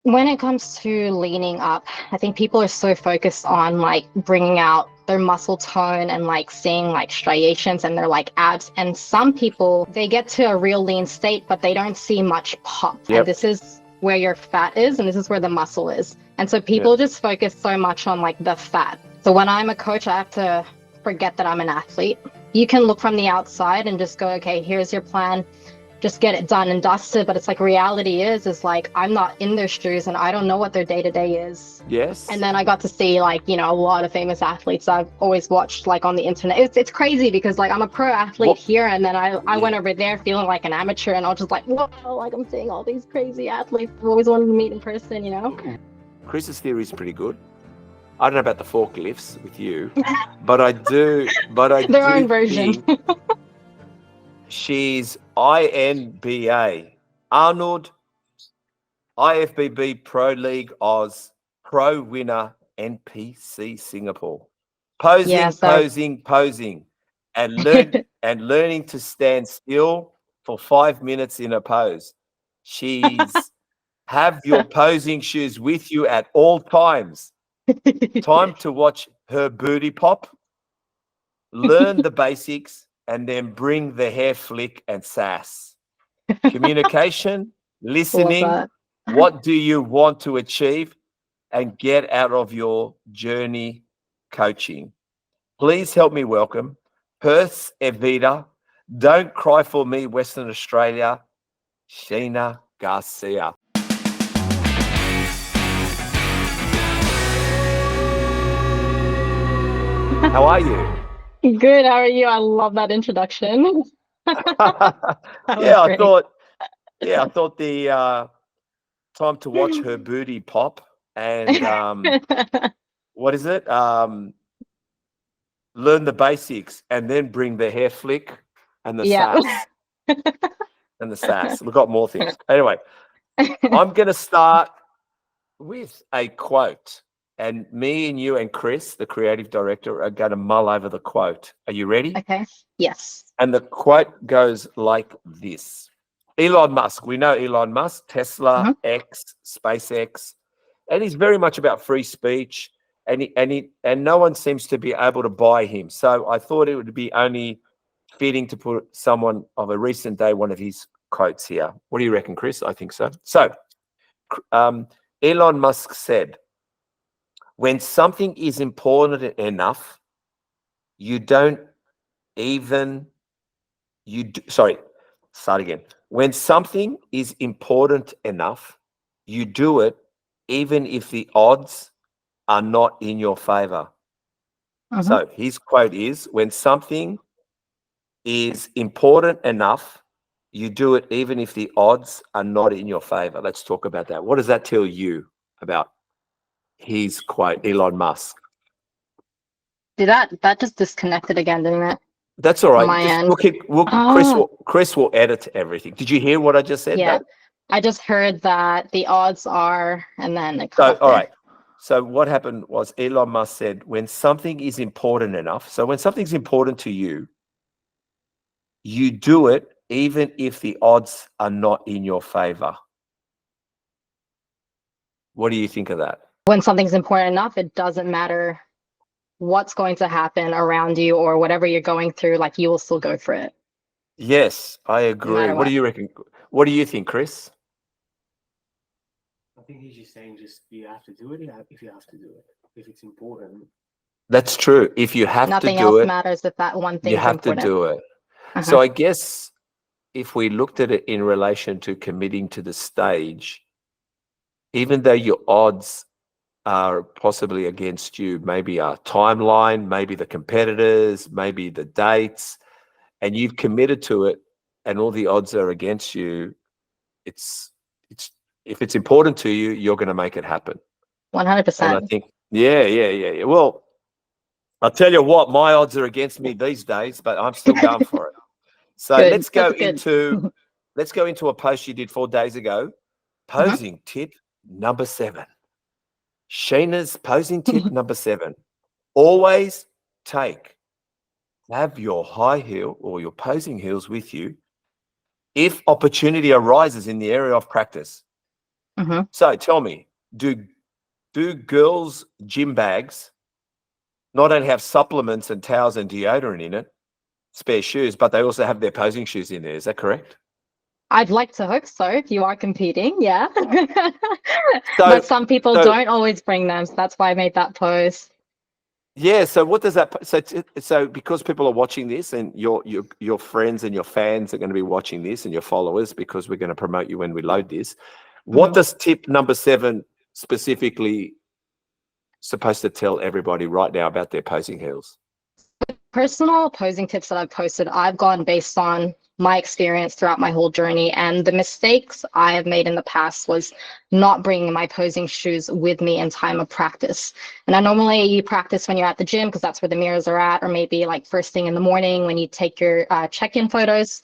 When it comes to leaning up, I think people are so focused on like bringing out their muscle tone and like seeing like striations and their like abs. And some people, they get to a real lean state, but they don't see much pop. And Yep. this is where your fat is, and this is where the muscle is. And so Yep. people just focus so much on like the fat. So when I'm a coach, I have to forget that I'm an athlete. You can look from the outside and just go, okay, here's your plan, just get it done and dusted. But it's like reality is like I'm not in their shoes and I don't know what their day to day is. And Yes. then I got to see like, a lot of famous athletes I've always watched like on the internet. It's crazy because like I'm a pro athlete What? here and then I went Yeah. over there feeling like an amateur and I was just like, whoa, like I'm seeing all these crazy athletes I've always wanted to meet in person. Chris's theory is pretty good. I don't know about the forklifts with you, but I do. But I Their own do version. think she's INBA, Arnold, IFBB Pro League Oz, Pro winner, NPC Singapore. Yeah, Posing, so posing, posing, and learning to stand still for 5 minutes in a pose. She's have your posing shoes with you at all times. Time to watch her booty pop, learn the basics, and then bring the hair flick and sass. Communication, love listening, that. what do you want to achieve, and get out of your journey coaching. Please help me welcome Perth's Evita. Don't cry for me, Western Australia, Shaina Garcia. How are you? Good, how are you? I love that introduction. That was yeah, I great. thought. Yeah, I thought the time to watch her booty pop and what is it? Learn the basics and then bring the hair flick and the Yeah. sass and the sass. We've got more things. Anyway, I'm going to start with a quote, and me and you and Chris, the creative director, are going to mull over the quote. Are you ready? Okay. Yes. And the quote goes like this. Elon Musk, we know Elon Musk, Tesla, Mhm. X, SpaceX, and he's very much about free speech, and no one seems to be able to buy him. So I thought it would be only fitting to put someone of a recent day, one of his quotes here. What do you reckon, Chris? I think so. So Elon Musk said, when something is important enough, you don't even, you do, sorry, start again. When something is important enough, you do it even if the odds are not in your favor. Mhm. So his quote is, when something is important enough, you do it even if the odds are not in your favor. Let's talk about that. What does that tell you about his quote, Elon Musk? Did that just disconnected again, didn't it? That's all On right. my Just end. we'll keep. Oh, Chris will edit everything. Did you hear what I just said yeah. though? I just heard that the odds are, and then it cut So off all there. right. So what happened was Elon Musk said, when something is important enough, so when something's important to you, you do it even if the odds are not in your favor. What do you think of that? When something's important enough, it doesn't matter what's going to happen around you or whatever you're going through, like you will still go for it, Yes, I no agree. matter What do what. you reckon? What do you think, Chris? I think he's just saying just you have to do it if you have to do it. If it's important. That's true. If you have to Nothing do else it, matters if that one you thing's have to important. do it. Uh-huh. So I guess if we looked at it in relation to committing to the stage, even though your odds are possibly against you, maybe a timeline, maybe the competitors, maybe the dates, and you've committed to it and all the odds are against you, it's if it's important to you, you're going to make it happen. And I 100%. think, yeah. Well, I'll tell you what, my odds are against me these days, but I'm still going for it. So Good. That's good. let's go into a post you did 4 days ago. Posing tip number 7. Sheena's posing tip number 7. Always have your high heel or your posing heels with you if opportunity arises in the area of practice. Mm-hmm. So tell me, do girls' gym bags not only have supplements and towels and deodorant in it, spare shoes, but they also have their posing shoes in there? Is that correct? I'd like to hope so if you are competing, yeah. So, But some people so don't always bring them, so that's why I made that post. yeah. So what does that? So because people are watching this, and your friends and your fans are going to be watching this, and your followers, because we're going to promote you when we load this. What does tip number 7 specifically supposed to tell everybody right now about their posing heels? Personal posing tips that I've posted, I've gone based on my experience throughout my whole journey, and the mistakes I have made in the past was not bringing my posing shoes with me in time of practice. And I normally you practice when you're at the gym because that's where the mirrors are at, or maybe like first thing in the morning when you take your check-in photos.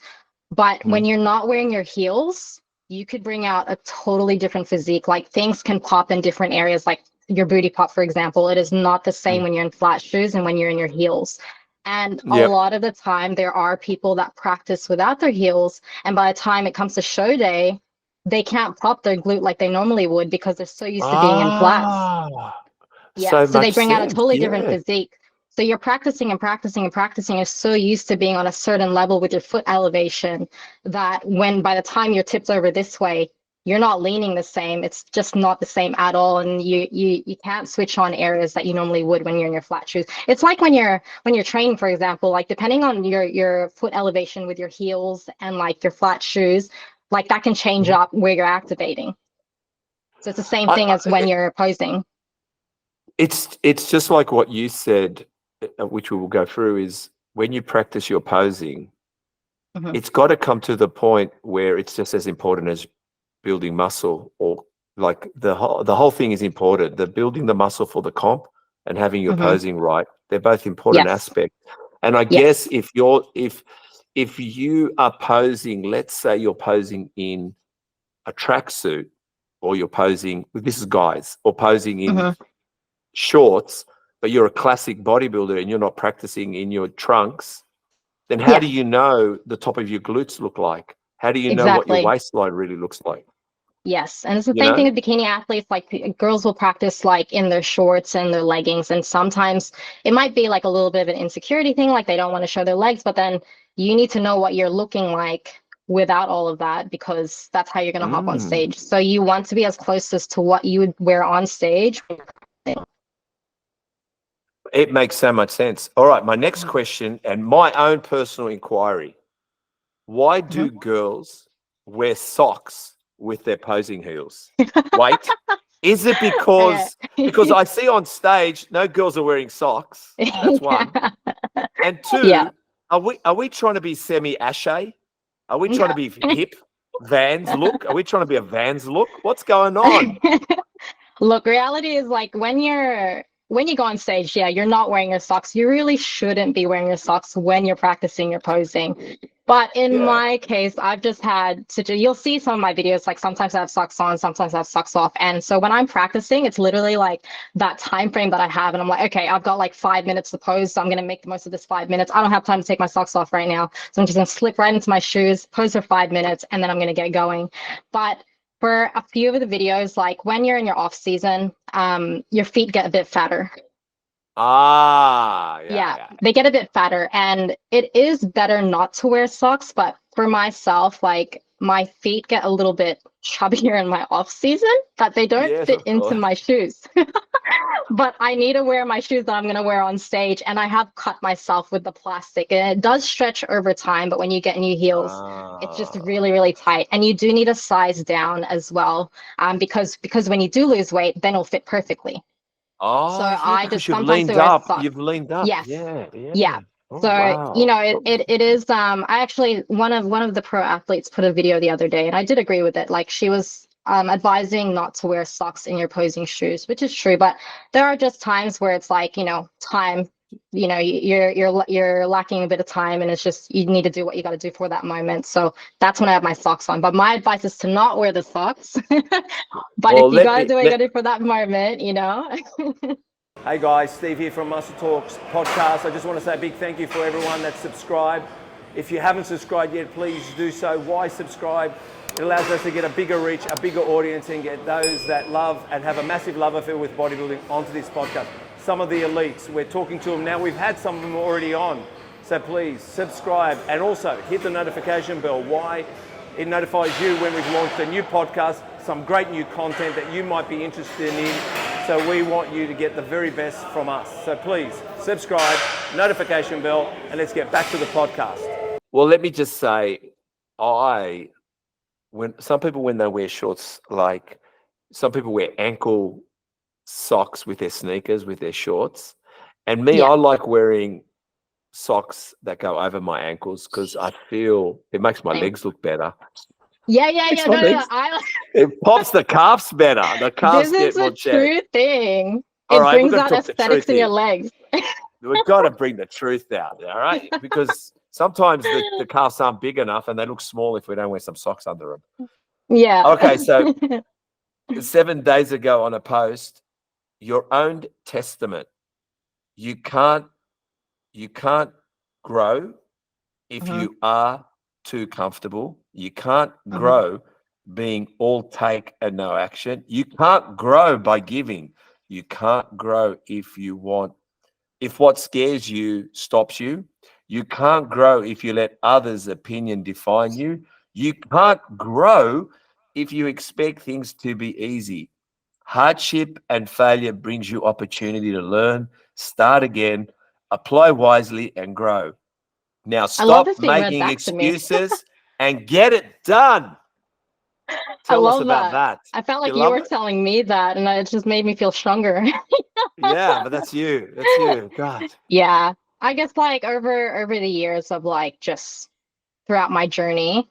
But when you're not wearing your heels, you could bring out a totally different physique. Like things can pop in different areas, like your booty pop, for example. It is not the same when you're in flat shoes and when you're in your heels. And a lot of the time, there are people that practice without their heels. And by the time it comes to show day, they can't pop their glute like they normally would because they're so used to being in flats. Yeah. So So they much bring out a sense. totally different Yeah. physique. So you're practicing and practicing and practicing. You're so used to being on a certain level with your foot elevation that when by the time you're tipped over this way, you're not leaning the same. It's just not the same at all. And you can't switch on areas that you normally would when you're in your flat shoes. It's like when you're training, for example, like depending on your foot elevation with your heels and like your flat shoes, like that can change up where you're activating. So it's the same thing as when you're posing. It's just like what you said, which we will go through, is when you practice your posing, it's got to come to the point where it's just as important as building muscle, or like the whole thing is important. The building the muscle for the comp and having your posing right, they're both important aspects. And I guess if you are posing, let's say you're posing in a tracksuit, or you're posing, this is guys, or posing in shorts, but you're a classic bodybuilder and you're not practicing in your trunks, then how do you know the top of your glutes look like? How do you know what your waistline really looks like? Yes, and it's the same thing with bikini athletes. Like girls will practice like in their shorts and their leggings, and sometimes it might be like a little bit of an insecurity thing, like they don't want to show their legs, but then you need to know what you're looking like without all of that, because that's how you're going to hop on stage. So you want to be as close as to what you would wear on stage. It makes so much sense. All right, my next question and my own personal inquiry: why do girls wear socks with their posing heels? Wait, is it because I see on stage no girls are wearing socks? That's one. And two, are we trying to be semi-ashay? Are we trying to be hip? Vans look? Are we trying to be a Vans look? What's going on? Look, reality is like when you go on stage, you're not wearing your socks. You really shouldn't be wearing your socks when you're practicing your posing. But in my case, I've just had you'll see some of my videos, like sometimes I have socks on, sometimes I have socks off. And so when I'm practicing, it's literally like that time frame that I have. And I'm like, okay, I've got like 5 minutes to pose. So I'm going to make the most of this 5 minutes. I don't have time to take my socks off right now. So I'm just going to slip right into my shoes, pose for 5 minutes, and then I'm going to get going. But for a few of the videos, like when you're in your off season, your feet get a bit fatter. They get a bit fatter, and it is better not to wear socks. But for myself, like my feet get a little bit chubbier in my off season, that they don't fit into my shoes. But I need to wear my shoes that I'm going to wear on stage, and I have cut myself with the plastic, and it does stretch over time. But when you get new heels, it's just really, really tight, and you do need a size down as well, because when you do lose weight, then it'll fit perfectly. So I just sometimes wear socks. You've leaned up. Yes. Yeah. Oh, So wow. it is. I actually one of the pro athletes put a video the other day, and I did agree with it. Like she was advising not to wear socks in your posing shoes, which is true. But there are just times where it's like time. You're lacking a bit of time, and it's just you need to do what you got to do for that moment. So that's when I have my socks on. But my advice is to not wear the socks. But if you got to do what you got to do for that moment, Hey guys, Steve here from Muscle Talks podcast. I just want to say a big thank you for everyone that's subscribed. If you haven't subscribed yet, please do so. Why subscribe? It allows us to get a bigger reach, a bigger audience, and get those that love and have a massive love affair with bodybuilding onto this podcast. Some of the elites, we're talking to them now. We've had some of them already on. So please subscribe and also hit the notification bell. Why? It notifies you when we've launched a new podcast, some great new content that you might be interested in. So we want you to get the very best from us. So please subscribe, notification bell, and let's get back to the podcast. Well, let me just say, when some people, when they wear shorts, like some people wear ankle socks with their sneakers, with their shorts. And me, I like wearing socks that go over my ankles because I feel it makes my legs look better. Yeah. No. It pops the calves better. The calves This is get more a true jacked. thing. All It right, brings we've got out to talk the aesthetics truth in your here. legs. We've got to bring the truth out, all right? Because sometimes the calves aren't big enough and they look small if we don't wear some socks under them. Yeah. Okay, so 7 days ago on a post, your own testament. You can't grow if you are too comfortable. You can't grow being all take and no action. You can't grow by giving. You can't grow if what scares you stops you. You can't grow if you let others' opinion define you. You can't grow if you expect things to be easy. Hardship and failure brings you opportunity to learn, start again, apply wisely, and grow. Now I love stop this being read making back to me. excuses and get it done. I Tell us love about that. that. I felt like You you love were it? telling me that, and it just made me feel stronger. Yeah, but that's you. That's you. God. Yeah. I guess like over the years of like just throughout my journey,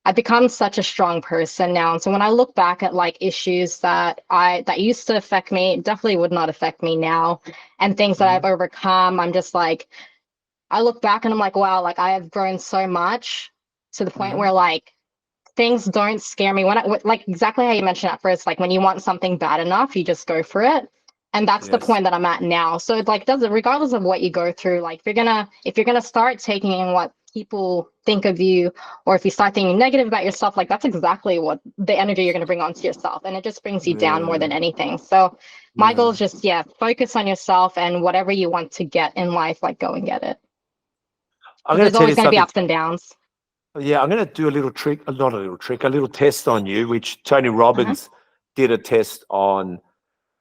I've become such a strong person now. And so when I look back at like issues that used to affect me, it definitely would not affect me now. And things that I've overcome, I'm just like, I look back and I'm like, wow, like I have grown so much to the point where like things don't scare me. Like exactly how you mentioned at first, like when you want something bad enough, you just go for it. And that's the Yes. point that I'm at now. So it like doesn't, regardless of what you go through, like if you're gonna start taking in what people think of you, or if you start thinking negative about yourself, like that's exactly what the energy you're gonna bring onto yourself. And it just brings you down more than anything. So my goal is just, focus on yourself, and whatever you want to get in life, like go and get it. I'm going There's to tell always you gonna be something. ups and downs. Yeah, I'm going to do a little trick, not a little trick, a little test on you, which Tony Robbins did a test on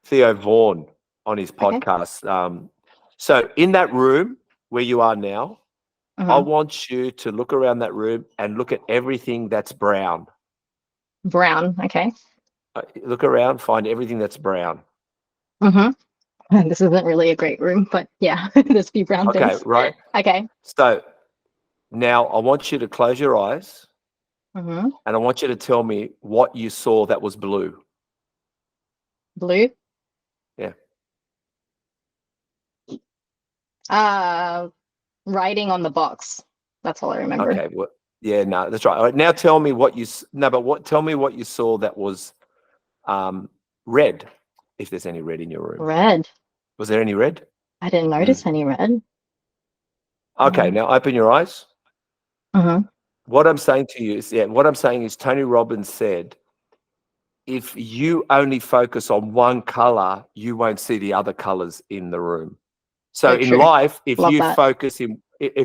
Theo Vaughn on his Okay. podcast. So in that room where you are now, I want you to look around that room and look at everything that's brown. Brown. Okay. Look around, find everything that's brown. This isn't really a great room, but yeah, there's a few brown Okay, things. right. Okay. So now I want you to close your eyes and I want you to tell me what you saw that was blue. Blue. Yeah. Writing on the box. That's all I remember. Okay. Well, yeah, no, that's right. All right. Now tell me what you tell me what you saw that was red, if there's any red in your room. Red. Was there any red? I didn't notice any red. Okay, now open your eyes. What I'm saying to you is, Tony Robbins said, if you only focus on one color, you won't see the other colors in the room. So in life, if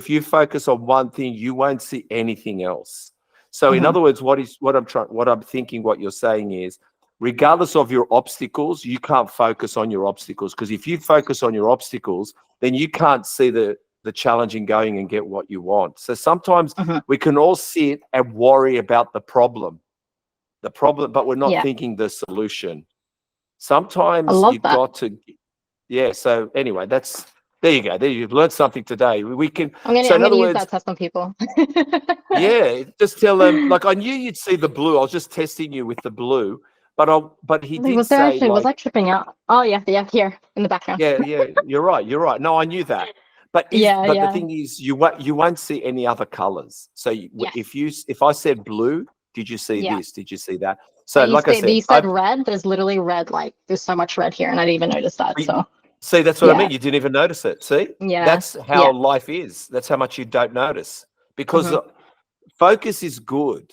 you focus on one thing, you won't see anything else. So in other words, what I'm thinking, what you're saying is, regardless of your obstacles, you can't focus on your obstacles, because if you focus on your obstacles, then you can't see the challenge in going and get what you want. So sometimes we can all sit and worry about the problem, but we're not thinking the solution. Sometimes you've got to, so anyway, there you go. There, you've learned something today. We can. I'm gonna use that test on people. Just tell them. Like, I knew you'd see the blue. I was just testing you with the blue, but he did say, was I tripping out? Oh yeah, here in the background. Yeah, you're right. No, I knew that. But the thing is, you won't see any other colors. So if I said blue, did you see this? Did you see that? So like I said, you said red. There's literally red. Like there's so much red here, and I didn't even notice that. So. See, that's what I mean. You didn't even notice it. See? Yeah. That's how life is. That's how much you don't notice. Because focus is good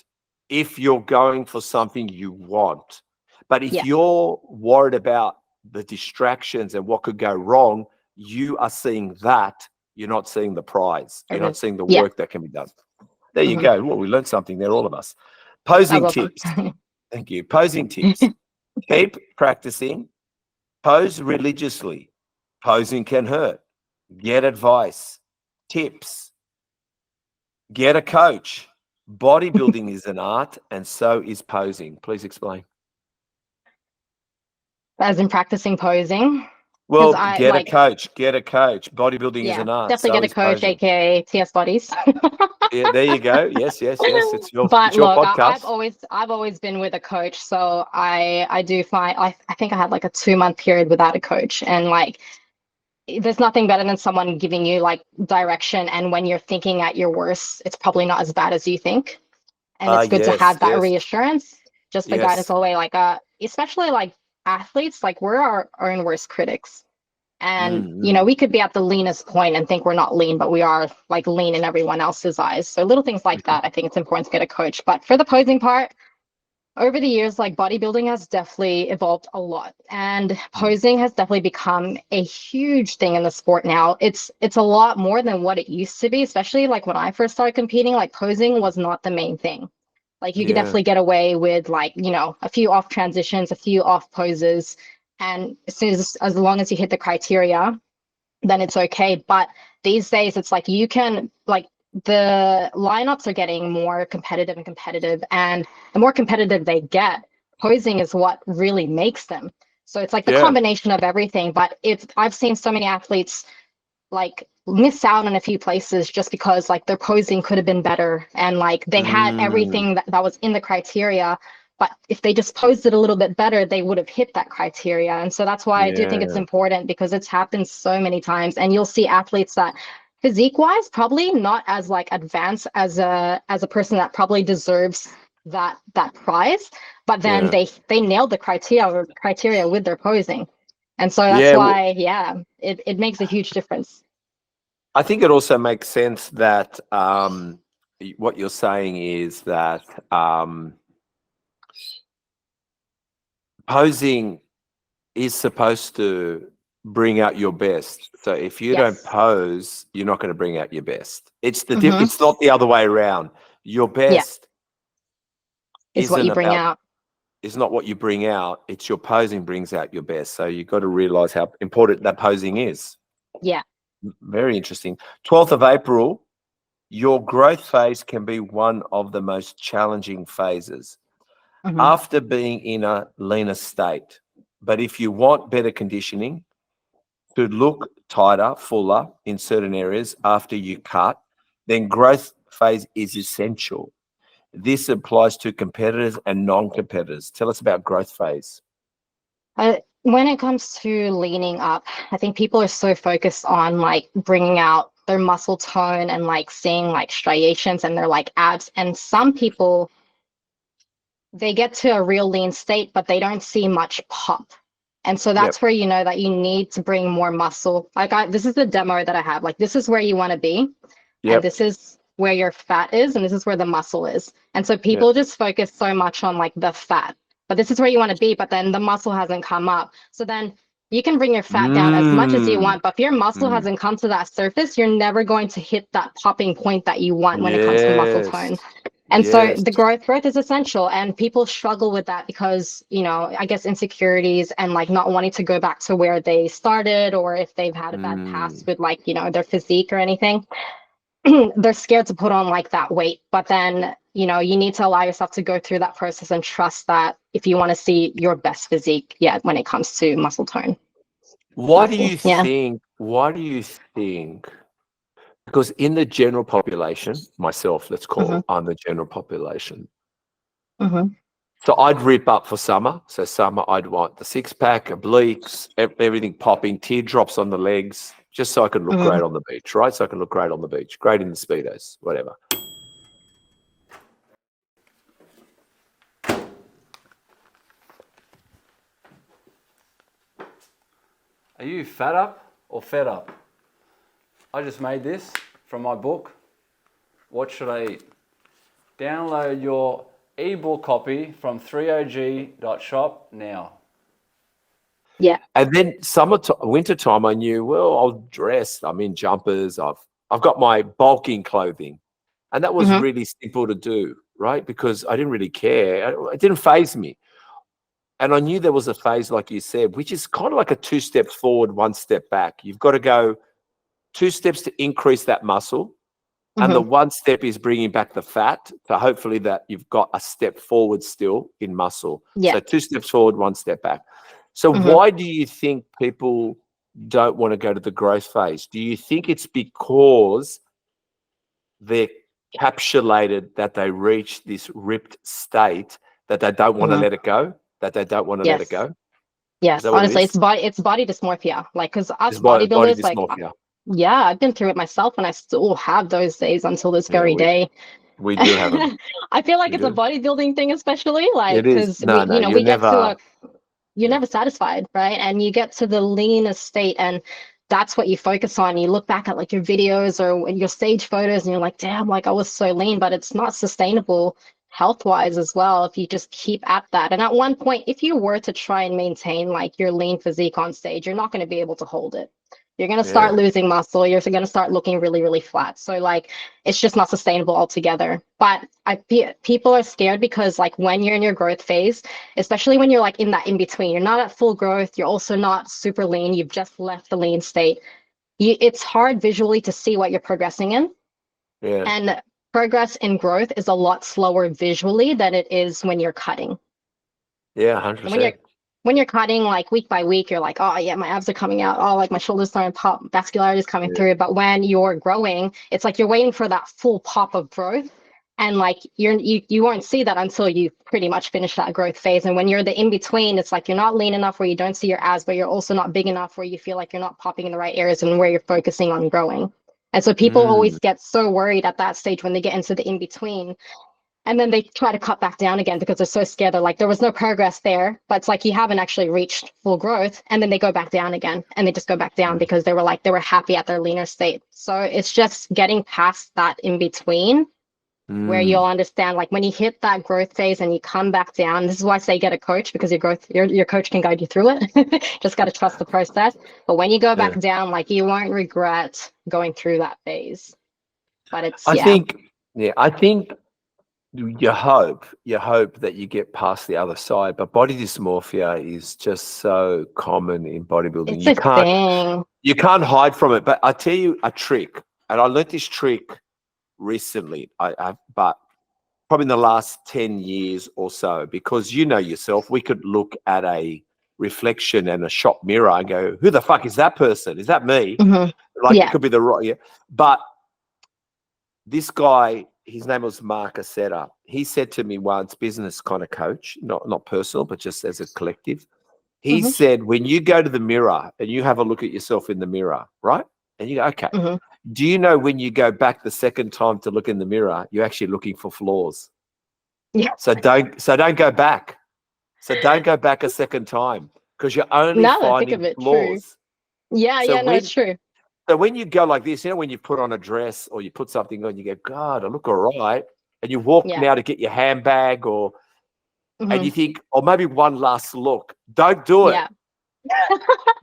if you're going for something you want. But if Yeah. you're worried about the distractions and what could go wrong, you are seeing that. You're not seeing the prize. You're not seeing the Yeah. work that can be done. There you Mhm. go. Well, we learned something there, all of us. That was Posing awesome. tips. Thank you. Posing tips. Keep practicing. Pose religiously. Posing can hurt. Get advice. Tips. Get a coach. Bodybuilding is an art, and so is posing. Please explain. As in practicing posing. Well, I get a like, coach. Get a coach. Bodybuilding is yeah, an art. definitely So get a is coach, posing. aka TS Bodies. Yeah, there you go. Yes, yes, yes. It's your But look, podcast. I've always been with a coach, so I do find I think I had like a 2 month period without a coach, and like there's nothing better than someone giving you like direction, and when you're thinking at your worst, it's probably not as bad as you think, and it's good to Yes, have that yes, reassurance, just the guidance yes. all the way. Like especially like athletes, like we're our own worst critics. And, Mm-hmm. we could be at the leanest point and think we're not lean, but we are like lean in everyone else's eyes. So little things like that, I think it's important to get a coach. But for the posing part, over the years, like bodybuilding has definitely evolved a lot. And posing has definitely become a huge thing in the sport now. It's a lot more than what it used to be, especially like when I first started competing, like posing was not the main thing. Like you could Yeah, definitely get away with like, a few off transitions, a few off poses. And as long as you hit the criteria, then it's okay. But these days it's like you can like the lineups are getting more competitive, and the more competitive they get, posing is what really makes them. So it's like the yeah. combination of everything. But I've seen so many athletes like miss out on a few places just because like their posing could have been better, and like they had Mm, everything that was in the criteria, but if they just posed it a little bit better they would have hit that criteria. And so that's why I do think it's yeah, important, because it's happened so many times, and you'll see athletes that physique wise probably not as like advanced as a person that probably deserves that prize, but then yeah, they nailed the criteria with their posing. And so that's yeah. why, yeah, it makes a huge difference. I think it also makes sense that what you're saying is that posing is supposed to bring out your best. So if you don't Yes. pose, you're not going to bring out your best. Mm-hmm. It's not the other way around. Your Yeah, best is what isn't you bring about out. is not what you bring out. It's your posing brings out your best. So you've got to realize how important that posing is. Yeah. Very interesting. 12th of April, your growth phase can be one of the most challenging phases Mm-hmm. after being in a leaner state. But if you want better conditioning to look tighter, fuller in certain areas after you cut, then growth phase is essential. This applies to competitors and non-competitors. Tell us about growth phase. When it comes to leaning up, I think people are so focused on like bringing out their muscle tone and like seeing like striations and their like abs. And some people, they get to a real lean state, but they don't see much pop. And so Yep, that's where you know that you need to bring more muscle. This is the demo that I have. Like this is where you want to be, and yep, this is where your fat is, and this is where the muscle is. And so yep. people just focus so much on like the fat, but this is where you want to be, but then the muscle hasn't come up. So then you can bring your fat down as much as you Mm, want, but if your muscle mm. hasn't come to that surface, you're never going to hit that popping point that you want when it comes to muscle tone. Yes, And so yes. the growth is essential, and people struggle with that because, I guess insecurities and like not wanting to go back to where they started, or if they've had a bad past Mm. with like, their physique or anything, they're scared to put on like that weight. But then, you need to allow yourself to go through that process and trust that if you want to see your best physique, yeah, when it comes to muscle tone. Why do Muscle. you Yeah. think? Why do you think? Because in the general population, myself, let's Mm-hmm. call, I'm the general population. Mm-hmm. So I'd rip up for summer. So summer, I'd want the six pack, obliques, everything popping, teardrops on the legs, just so I could look Mm-hmm. great on the beach, right? So I can look great on the beach, great in the speedos, whatever. Are you fat up or fed up? I just made this from my book, What Should I Eat? Download your ebook copy from threeog.shop now. Yeah. And then winter time, I knew, well, I'll dress. I'm in jumpers. I've got my bulking clothing, and that was Mhm. really simple to do, right? Because I didn't really care. It didn't phase me, and I knew there was a phase, like you said, which is kind of like a 2 steps forward, 1 step back. You've got to go 2 steps to increase that muscle, and the Mhm. 1 step is bringing back the fat. So hopefully that you've got a step forward still in muscle. Yeah. So 2 steps forward, 1 step back. So Mhm. why do you think people don't want to go to the growth phase? Do you think it's because they're capsulated that they reach this ripped state that they don't want to Mhm. let it go? That they don't want to let it Yes. go? Is Yes. that what it Honestly, is? it's body dysmorphia. Like, because us It's body bodybuilders, like, dysmorphia. yeah, I've been through it myself, and I still have those days until this Yeah, very day. we do have them. I feel like We it's a do. bodybuilding thing, especially like It is. because No, we you're get to never. you're Yeah. never satisfied, right? And you get to the leanest state, and that's what you focus on. You look back at like your videos or your stage photos, and you're like, damn, like I was so lean, but it's not sustainable health wise as well if you just keep at that. And at one point, if you were to try and maintain like your lean physique on stage, you're not going to be able to hold it. You're going to start Yeah. losing muscle. You're going to start looking really, really flat. So like, it's just not sustainable altogether. But people are scared because like when you're in your growth phase, especially when you're like in that in between, you're not at full growth. You're also not super lean. You've just left the lean state. It's hard visually to see what you're progressing in. Yeah. And progress in growth is a lot slower visually than it is when you're cutting. Yeah. And when you're 100%. cutting like week by week, you're like, oh yeah, my abs are coming out. Oh, like my shoulders starting to pop, vascularity is coming Yeah. through. But when you're growing, it's like you're waiting for that full pop of growth. And like you won't see that until you pretty much finish that growth phase. And when you're the in between, it's like you're not lean enough where you don't see your abs, but you're also not big enough where you feel like you're not popping in the right areas and where you're focusing on growing. And so people Mm. always get so worried at that stage when they get into the in between. And then they try to cut back down again because they're so scared. They're like, there was no progress there, but it's like you haven't actually reached full growth. And then they go back down again, and they just go back down because they were happy at their leaner state. So it's just getting past that in between where Mm. you'll understand, like when you hit that growth phase and you come back down. This is why I say get a coach, because your coach can guide you through it. Just got to trust the process. But when you go back Yeah. down, like you won't regret going through that phase. But it's I yeah. think you hope that you get past the other side, but body dysmorphia is just so common in bodybuilding. It's a thing. You can't hide from it. But I tell you a trick, and I learned this trick recently. But probably in the last 10 years or so, because you know yourself, we could look at a reflection and a shop mirror and go, "Who the fuck is that person? Is that me?" Mhm. Like it Yeah. could be the right. Yeah. But this guy, his name was Mark Aceta. He said to me once, business kind of coach, not personal, but just as a collective. He Mhm. said, when you go to the mirror and you have a look at yourself in the mirror, right? And you go, okay, Mhm. do you know when you go back the second time to look in the mirror, you're actually looking for flaws? Yeah. So don't go back. So don't go back a second time because you're only Now that I think of finding it, true. flaws. Yeah, So yeah, no, it's true. when you go like this, when you put on a dress or you put something on, you go, God, I look all right. And you walk Yeah. now to get your handbag and you Mhm. think, or maybe one last look. Don't do it. Yeah.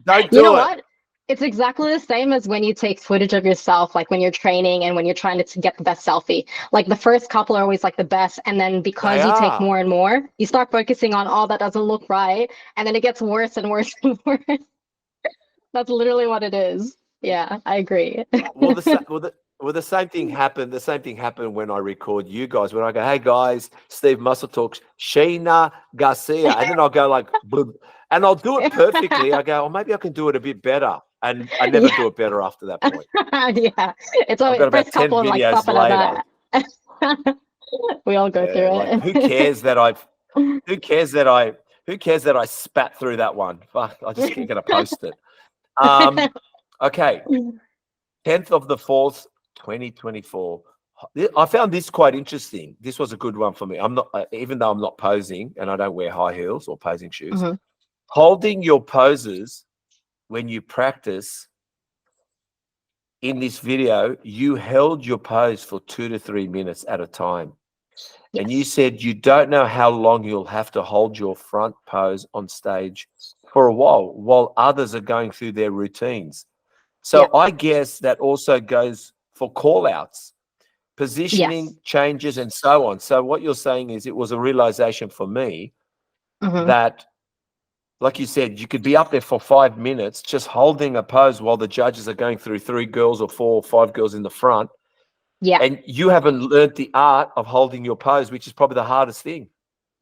Don't You know do it. what? It's exactly the same as when you take footage of yourself, like when you're training and when you're trying to get the best selfie. Like the first couple are always like the best. And then because They you take are. more and more, you start focusing on all that doesn't look right. And then it gets worse and worse and worse. That's literally what it is. Yeah, I agree. Well, the same thing happened. The same thing happened when I record you guys. When I go, hey guys, Steve Muscle Talks, Shaina Garcia, and then I'll go like, "Bloop," and I'll do it perfectly. I go, oh, maybe I can do it a bit better, and I never Yeah. do it better after that point. Yeah. It's I've always got about first 10 couple and like videos stop it at later. that. We all go through Like it. who cares that I spat through that one? Fuck, I just ain't gonna post it. Okay. 10th of the 4th, 2024. I found this quite interesting. This was a good one for me. I'm not, even though I'm not posing and I don't wear high heels or posing shoes, Mhm. holding your poses when you practice. In this video, you held your pose for 2 to 3 minutes at a time. And you Yes. said you don't know how long you'll have to hold your front pose on stage for a while others are going through their routines. So Yeah. I guess that also goes for call outs, Yes. positioning changes, and so on. So what you're saying is it was a realization for me Hmm. that, like you said, you could be up there for 5 minutes just holding a pose while the judges are going through 3 girls or 4 or 5 girls in the front. Yeah. And you haven't learned the art of holding your pose, which is probably the hardest thing.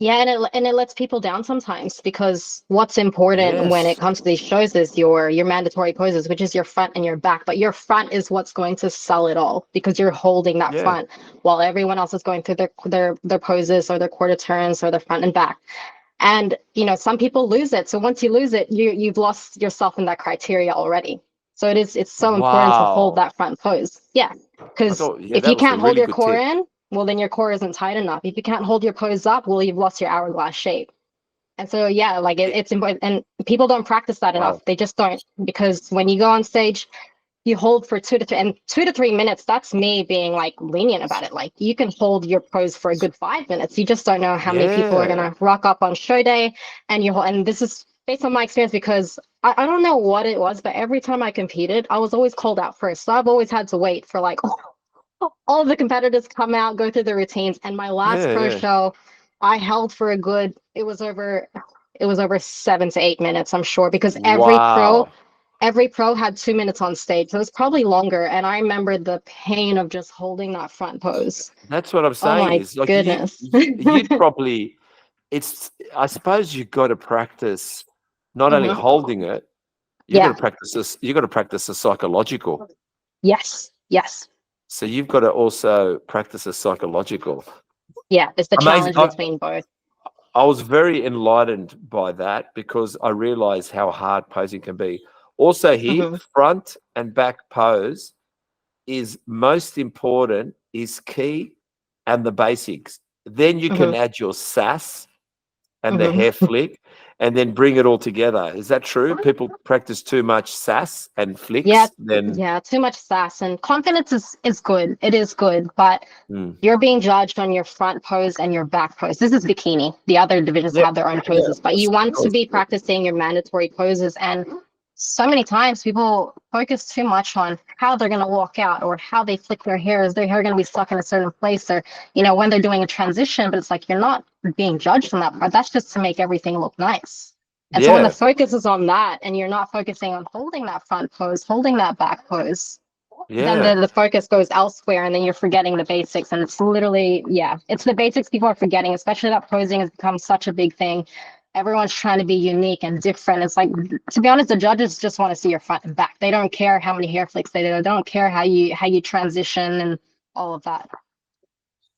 Yeah, and it lets people down sometimes because what's important when it Yes. comes to these shows is your mandatory poses, which is your front and your back. But your front is what's going to sell it all because you're holding that Yeah. front while everyone else is going through their poses or their quarter turns or their front and back. And some people lose it. So once you lose it, you've lost yourself in that criteria already. So it's so important to hold Wow. that front pose. Yeah, I because thought, yeah, if that you was a can't hold really your good core tip. in, well, then your core isn't tight enough. If you can't hold your pose up, well, you've lost your hourglass shape. And so, yeah, like it's important. And people don't practice that Wow. enough. They just don't, because when you go on stage, you hold for 2 to 3 minutes. That's me being like lenient about it. Like you can hold your pose for a good 5 minutes. You just don't know how many people are Yeah. gonna rock up on show day, and and this is based on my experience because I don't know what it was, but every time I competed, I was always called out first. So I've always had to wait for like all of the competitors come out, go through the routines. And my last Yeah. pro Yeah. show, I held for a good, it was over 7 to 8 minutes, I'm sure, because Wow. every pro had 2 minutes on stage. So it was probably longer. And I remember the pain of just holding that front pose. That's what I'm Oh saying my is like goodness. you'd probably, I suppose you've got to practice not only Hmm. holding it, you've got Yeah. to practice this, you've got to practice the psychological. Yes. Yes. So you've got to also practice the psychological. Yeah. It's the Amazing. challenge between both. I was very enlightened by that because I realized how hard posing can be. Also, here, Hmm. front and back pose is most important, is key, and the basics. Then you Hmm. can add your sass and the Hmm. hair flick and then bring it all together. Is that true? People practice too much sass and Yeah. flicks, then Yeah. Too much sass and confidence is good. It is good. But mm, you're being judged on your front pose and your back pose. This is bikini. The other divisions yeah, have their own yeah, poses, but you want to be practicing your mandatory poses. And so many times people focus too much on how they're going to walk out or how they flick their hair. Is their hair going to be stuck in a certain place or, when they're doing a transition, but it's like you're not being judged on that part. That's just to make everything look nice. And so when the yeah, focus is on that and you're not focusing on holding that front pose, holding that back pose, then yeah. the focus goes elsewhere and then you're forgetting the basics. And it's literally, yeah, it's the basics people are forgetting, especially that posing has become such a big thing. Everyone's trying to be unique and different. It's like, to be honest, the judges just want to see your front and back. They don't care how many hair flicks they do. They don't care how you transition and all of that.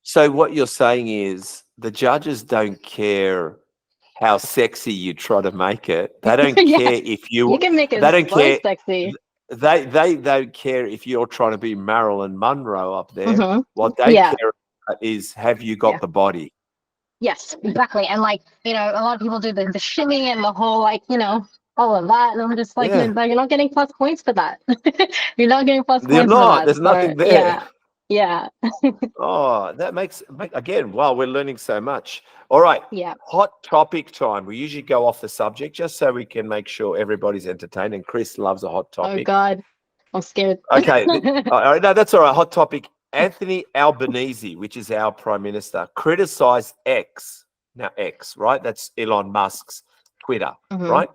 So what you're saying is the judges don't care how sexy you try to make it. They don't care Yes, if you you can make it they don't so care sexy. they don't care if you're trying to be Marilyn Monroe up there. Hmm. What they Yeah. care about is have you Yeah. got the body? Yes, exactly. And like, a lot of people do the shimmy and the whole like, all of that. And I'm just like, Yeah. you're not getting plus points for that. You're not getting plus They're points for not. that. There's So nothing there. yeah. Yeah. Oh, that again, wow, we're learning so much. All right. Yeah. Hot topic time. We usually go off the subject just so we can make sure everybody's entertained. And Chris loves a hot Oh topic. God. I'm scared. Okay. No, that's all right. Hot topic. Anthony Albanese, which is our prime minister, criticized X. Now, X, right? That's Elon Musk's Twitter, Hmm. right?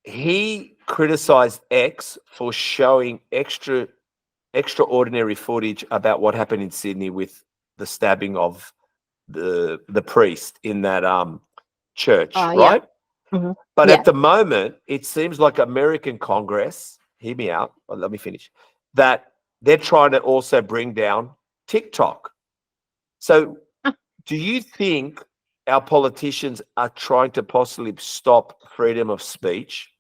He criticized X for showing extraordinary footage about what happened in Sydney with the stabbing of the priest in that church, Yeah. right? Hmm. But Yeah. at the moment, it seems like American Congress, hear me out, let me finish, that they're trying to also bring down TikTok. So do you think our politicians are trying to possibly stop freedom of speech,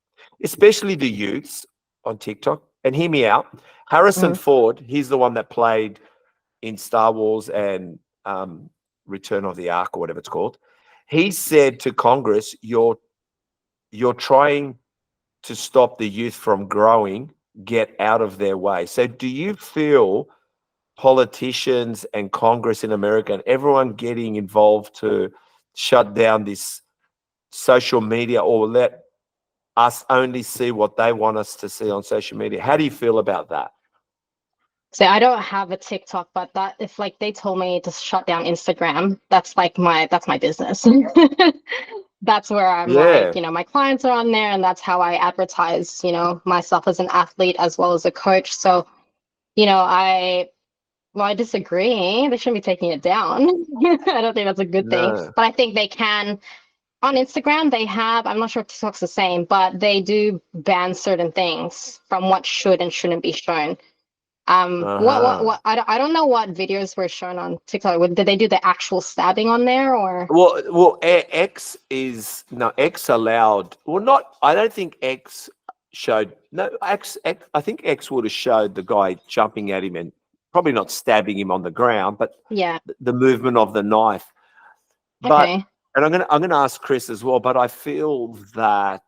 especially the youths on TikTok? And hear me out. Harrison Hmm. Ford, he's the one that played in Star Wars and Return of the Ark or whatever it's called. He said to Congress, you're trying to stop the youth from growing, get out of their way. So do you feel politicians and Congress in America and everyone getting involved to shut down this social media or let us only see what they want us to see on social media. How do you feel about that? So I don't have a TikTok, but that if like they told me to shut down Instagram, that's my business. That's where I'm Yeah. like, my clients are on there and that's how I advertise, myself as an athlete as well as a coach. So, I disagree. They shouldn't be taking it down. I don't think that's a good thing. No. But I think they can on Instagram, I'm not sure if TikTok's the same, but they do ban certain things from what should and shouldn't be shown. What I don't know what videos were shown on TikTok. Did they do the actual stabbing on there or? Well, X allowed. Well, not. I don't think X showed. No, X. I think X would have showed the guy jumping at him and probably not stabbing him on the ground, but Yeah. the movement of the knife. But Okay. and I'm gonna ask Chris as well. But I feel that.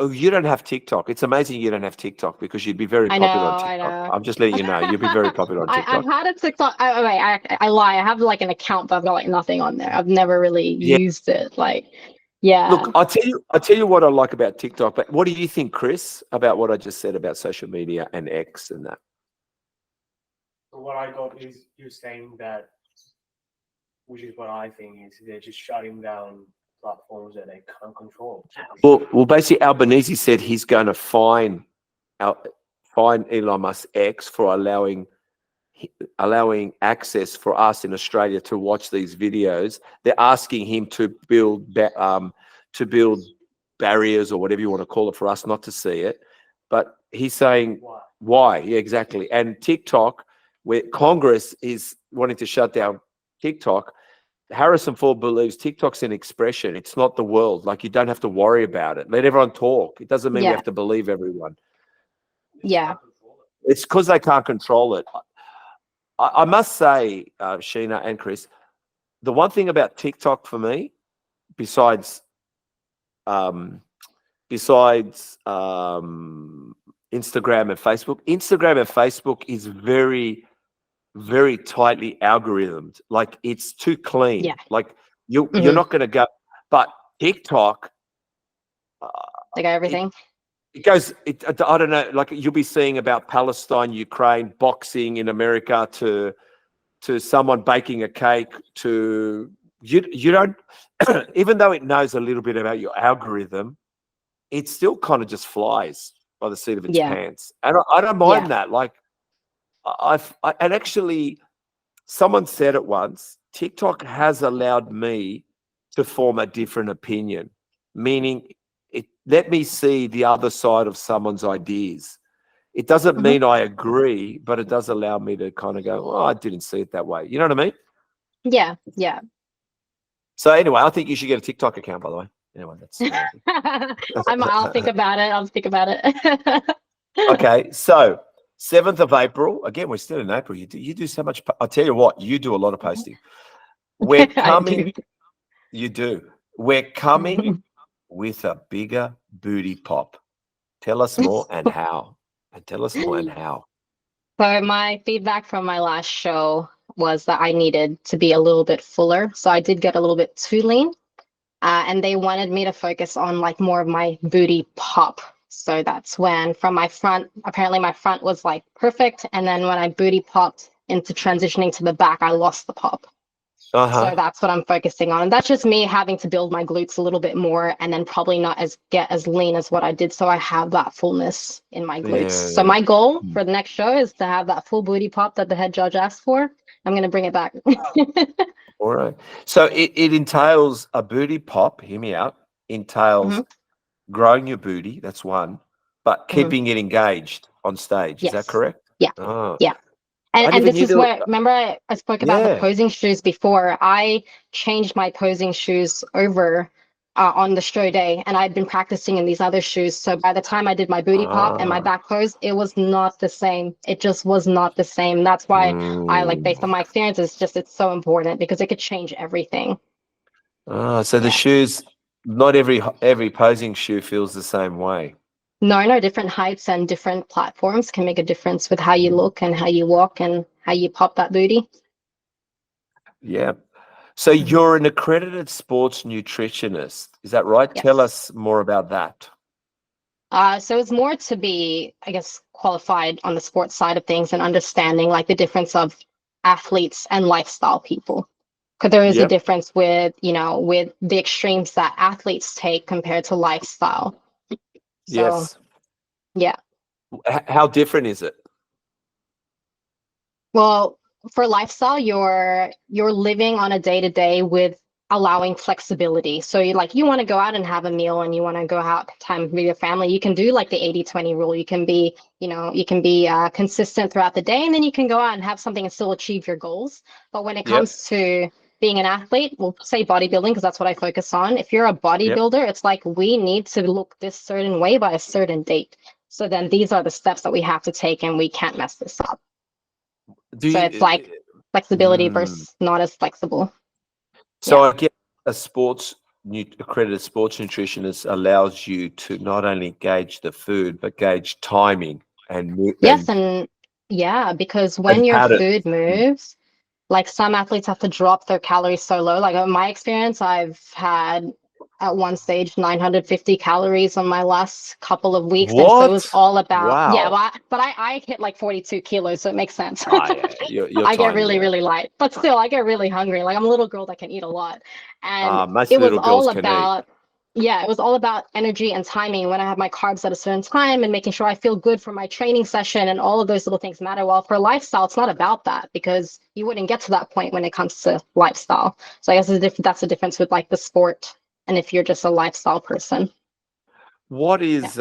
Oh, you don't have TikTok. It's amazing you don't have TikTok because you'd be very popular on TikTok. I know. I'm just letting you know you'd be very popular on TikTok. I've had a TikTok. I lie. I have like an account, but I've got like nothing on there. I've never really used it. Like, yeah. Look, I'll tell you what I like about TikTok. But what do you think, Chris, about what I just said about social media and X and that? So what I got is you're saying that, which is what I think is they're just shutting down platforms that they can't control. Well, basically, Albanese said he's going to fine Elon Musk X for allowing access for us in Australia to watch these videos. They're asking him to build barriers or whatever you want to call it for us not to see it. But he's saying why? Yeah, exactly. And TikTok, where Congress is wanting to shut down TikTok. Harrison Ford believes TikTok's an expression. It's not the world. Like, you don't have to worry about it. Let everyone talk. It doesn't mean we have to believe everyone. Yeah. It's because they can't control it. I must say, Sheena and Chris, the one thing about TikTok for me, besides Instagram and Facebook is very, very tightly algorithmed. Like, it's too clean. Yeah. Like you're not going to go. But TikTok, They got everything. it goes. I don't know. Like, you'll be seeing about Palestine, Ukraine, boxing in America, to someone baking a cake. To you don't. Even though it knows a little bit about your algorithm, it still kind of just flies by the seat of its pants. And I don't mind that. Like, and actually, someone said it once, TikTok has allowed me to form a different opinion, meaning it let me see the other side of someone's ideas. It doesn't mean I agree, but it does allow me to kind of go, oh, I didn't see it that way. You know what I mean? Yeah, yeah. So anyway, I think you should get a TikTok account, by the way. Anyway, that's I'll think about it. I'll think about it. okay. So 7th of April, again, we're still in April. You do so much. I'll tell you what, you do a lot of posting. We're coming. You do. We're coming with a bigger booty pop. Tell us more and how. And tell us more and how. So my feedback from my last show was that I needed to be a little bit fuller. So I did get a little bit too lean. And they wanted me to focus on like more of my booty pop. So that's when from my front, apparently my front was like perfect. And then when I booty popped into transitioning to the back, I lost the pop. So that's what I'm focusing on. And that's just me having to build my glutes a little bit more and then probably not get as lean as what I did. So I have that fullness in my glutes. So my goal for the next show is to have that full booty pop that the head judge asked for. I'm going to bring it back. All right. So it entails a booty pop, hear me out, entails growing your booty, that's one, but keeping it engaged on stage. Is that correct? Yeah. Oh. Yeah. And this is where, remember I spoke about the posing shoes before. I changed my posing shoes over on the show day, and I'd been practicing in these other shoes. So by the time I did my booty pop and my back pose, it was not the same. It just was not the same. That's why I like, based on my experience, it's so important because it could change everything. So the shoes, not every posing shoe feels the same way. No, different heights and different platforms can make a difference with how you look and how you walk and how you pop that booty. Yeah. So Mhm. you're an accredited sports nutritionist. Is that right? Tell Yes. us more about that. So it's more to be, I guess, qualified on the sports side of things and understanding like the difference of athletes and lifestyle people. Because there is a Yep. difference with, with the extremes that athletes take compared to lifestyle. So, Yes. yeah. How different is it? Well, for lifestyle, you're living on a day to day with allowing flexibility. So you want to go out and have a meal and you want to go out time with your family, you can do like the 80-20 rule. You can be, consistent throughout the day, and then you can go out and have something and still achieve your goals. But when it Yep. comes to being an athlete, we'll say bodybuilding because that's what I focus on. If you're a Yep. bodybuilder, it's like we need to look this certain way by a certain date. So then these are the steps that we have to take and we can't mess this up. Do So it's like you? flexibility Mm. versus not as flexible. So Yeah. I get a accredited sports nutritionist allows you to not only gauge the food but gauge timing and Yes, and yeah, because when and your pattern. food moves, like some athletes have to drop their calories so low. Like in my experience, I've had at one stage 950 calories on my last couple of weeks. And so it was What? all about, yeah, Wow. but I hit like 42 kilos, so it makes sense. Oh, yeah. You're I get tiny, really, yeah. really light, but still I get really hungry. Like I'm a little girl that can eat a lot. And Most it was little girls all can eat. about, yeah, it was all about energy and timing when I have my carbs at a certain time and making sure I feel good for my training session, and all of those little things matter. Well, for lifestyle, it's not about that because you wouldn't get to that point when it comes to lifestyle. So I guess that's the difference with like the sport and if you're just a lifestyle person. What Yeah. is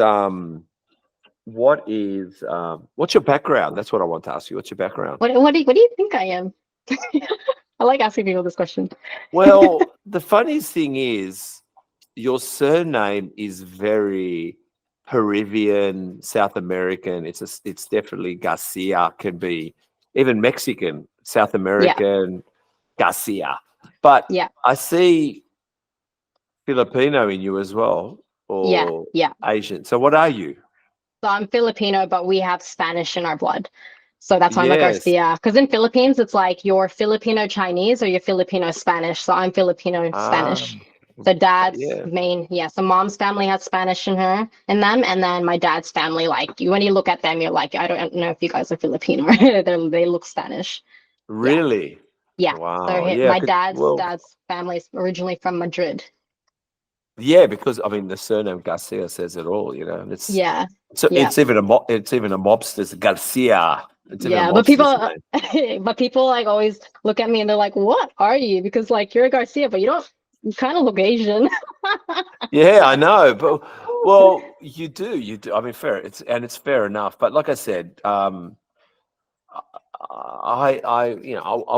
what's your background? That's what I want to ask you. What's your background? What do you think I am? I like asking people this question. Well, the funniest thing is your surname is very Peruvian, South American. It's definitely Garcia, can be even Mexican, South Yeah, American, Garcia. But yeah, I see Filipino in you as well, yeah, or yeah. Asian. So what are you? So I'm Filipino, but we have Spanish in our blood. So that's why I'm a Yes. Garcia. Because in Philippines, it's like you're Filipino Chinese or you're Filipino Spanish. So I'm Filipino Ah, Spanish. So dad's yeah. main, yeah. So mom's family has Spanish in them, and then my dad's family, like when you look at them, you're like, I don't know if you guys are Filipino. They look Spanish. Yeah, Really? yeah. So Wow. Yeah. my dad's Well, dad's family is originally from Madrid. yeah, because I mean the surname Garcia says it all, you know. And Yeah, so yeah. it's even a mobster's Garcia. It's even a Yeah, mobster's name. but people like always look at me and they're like, "What are you?" Because like you're a Garcia, but you kind of look Asian. Yeah, I know, but well, you do, I mean, it's fair enough. But like I said, I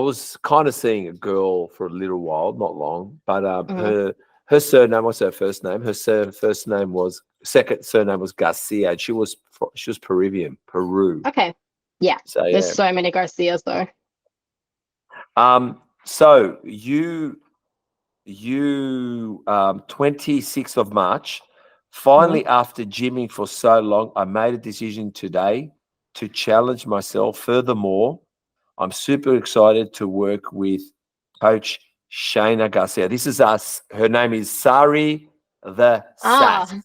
was kind of seeing a girl for a little while, not long, but Mhm. her surname was her first name. First name was second surname was Garcia, and she was Peruvian, Peru. Okay, yeah. So There's yeah. so many Garcias though. So you 26th of March, Mhm. finally after gymming for so long, I made a decision today to challenge myself. Furthermore, I'm super excited to work with Coach Shaina Garcia. This is us. Her name is Sari the Sass. Ah,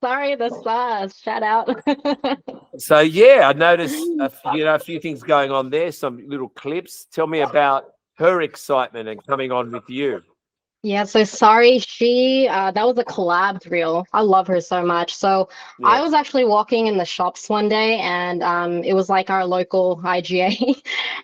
sorry, the sauce. Shout out. So yeah, I noticed a few things going on there. Some little clips. Tell me about her excitement and coming on with you. Yeah, so sorry, she that was a collab reel. I love her so much. So I Yeah, was actually walking in the shops one day and it was like our local IGA.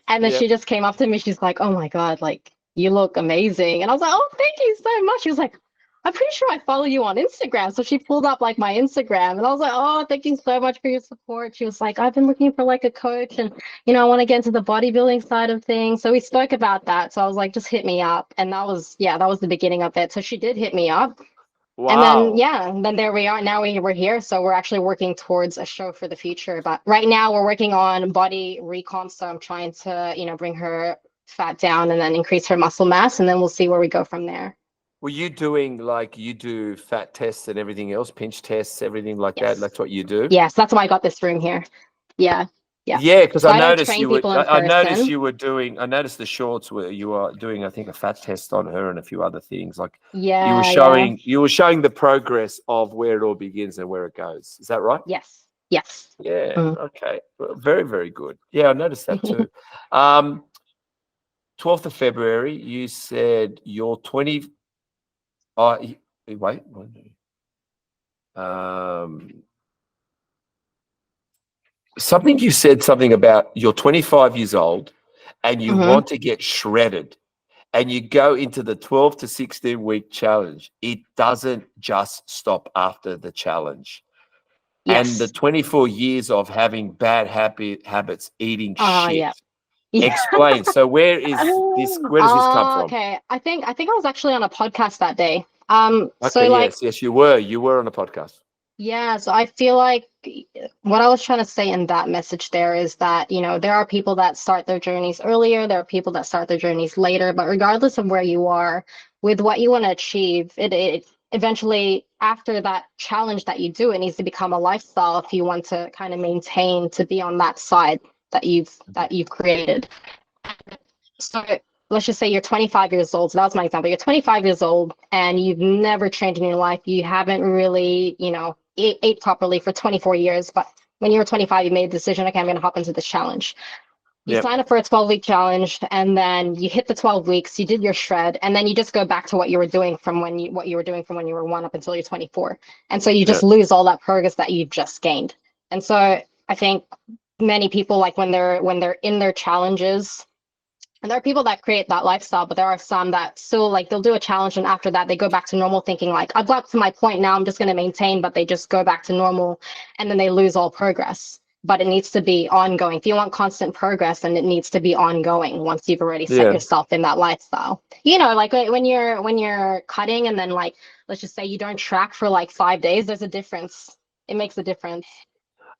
And then yeah. she just came up to me, she's like, "Oh my God, like you look amazing." And I was like, "Oh, thank you so much." She was like, "I'm pretty sure I follow you on Instagram." So she pulled up like my Instagram and I was like, "Oh, thank you so much for your support." She was like, "I've been looking for like a coach and I want to get into the bodybuilding side of things." So we spoke about that. So I was like, just hit me up. And that was the beginning of it. So she did hit me up. And then, Wow. yeah, and then there we are. Now we're here. So we're actually working towards a show for the future. But right now we're working on body recomp. So I'm trying to, bring her fat down and then increase her muscle mass. And then we'll see where we go from there. Were you doing like you do fat tests and everything else, pinch tests, everything like that? Yes. That's what you do? Yes, that's why I got this room here. Yeah. Yeah. Yeah, because So I I don't noticed train you were. people in I noticed person. you were doing. I noticed the shorts where you were doing. I think a fat test on her and a few other things. Like you were Yeah. showing. You were showing the progress of where it all begins and where it goes. Is that right? Yes. Yes. Yeah. Mm. Okay. Well, very, very good. Yeah, I noticed that too. 12th of February, you said you're 20. Oh, wait. Something you said something about you're 25 years old and you Mhm. want to get shredded and you go into the 12 to 16 week challenge. It doesn't just stop after the challenge. And the Yes. 24 years of having bad habits, eating shit. Yeah. Yeah. Explain. So where does this come from? Okay. I think I was actually on a podcast that day. So Okay, like, yes, you were on a podcast. yeah, so I feel like what I was trying to say in that message there is that, there are people that start their journeys earlier, there are people that start their journeys later, but regardless of where you are, with what you want to achieve, it eventually, after that challenge that you do, it needs to become a lifestyle if you want to kind of maintain to be on that side that you've created. So let's just say you're 25 years old. So that was my example. You're 25 years old and you've never changed in your life. You haven't really, ate properly for 24 years. But when you were 25, you made a decision, okay, I'm going to hop into this challenge. You Yep. sign up for a 12-week challenge and then you hit the 12 weeks, you did your shred, and then you just go back to what you were doing from when you were 1 up until you're 24. And so you just Yeah. lose all that progress that you've just gained. And so I think many people, like when they're in their challenges, and there are people that create that lifestyle, but there are some that still, like, they'll do a challenge and after that they go back to normal thinking like, I've got to my point now, I'm just going to maintain, but they just go back to normal and then they lose all progress. But it needs to be ongoing. If you want constant progress, then it needs to be ongoing once you've already set Yeah. yourself in that lifestyle. Like when you're cutting and then, like, let's just say you don't track for like 5 days, there's a difference. It makes a difference.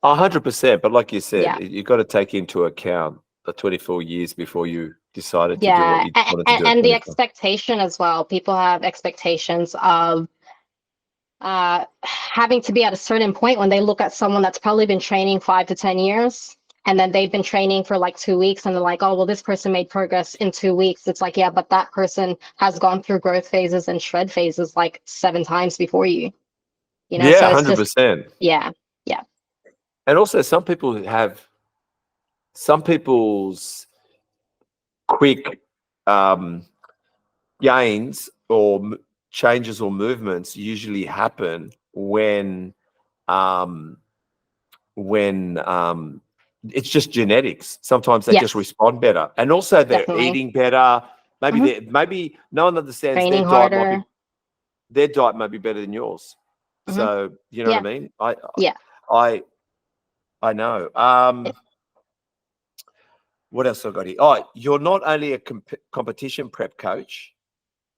100%. But like you said, Yeah. you've got to take into account the 24 years before you decided to do what Yeah. you wanted to do. And the expectation as well. People have expectations of having to be at a certain point when they look at someone that's probably been training 5 to 10 years and then they've been training for like 2 weeks and they're like, oh, well, this person made progress in 2 weeks. It's like, yeah, but that person has gone through growth phases and shred phases like 7 times before you, Yeah, so it's just, 100%. yeah. And also some people's quick gains or changes or movements usually happen when it's just genetics. Sometimes they just Yes. respond better, and also they're Definitely. eating better. Maybe Mhm. maybe no one understands Training their harder. diet might be better than yours. Mhm. So you know Yeah. what I mean? Yeah. I know. What else I got here? Oh, you're not only a competition prep coach,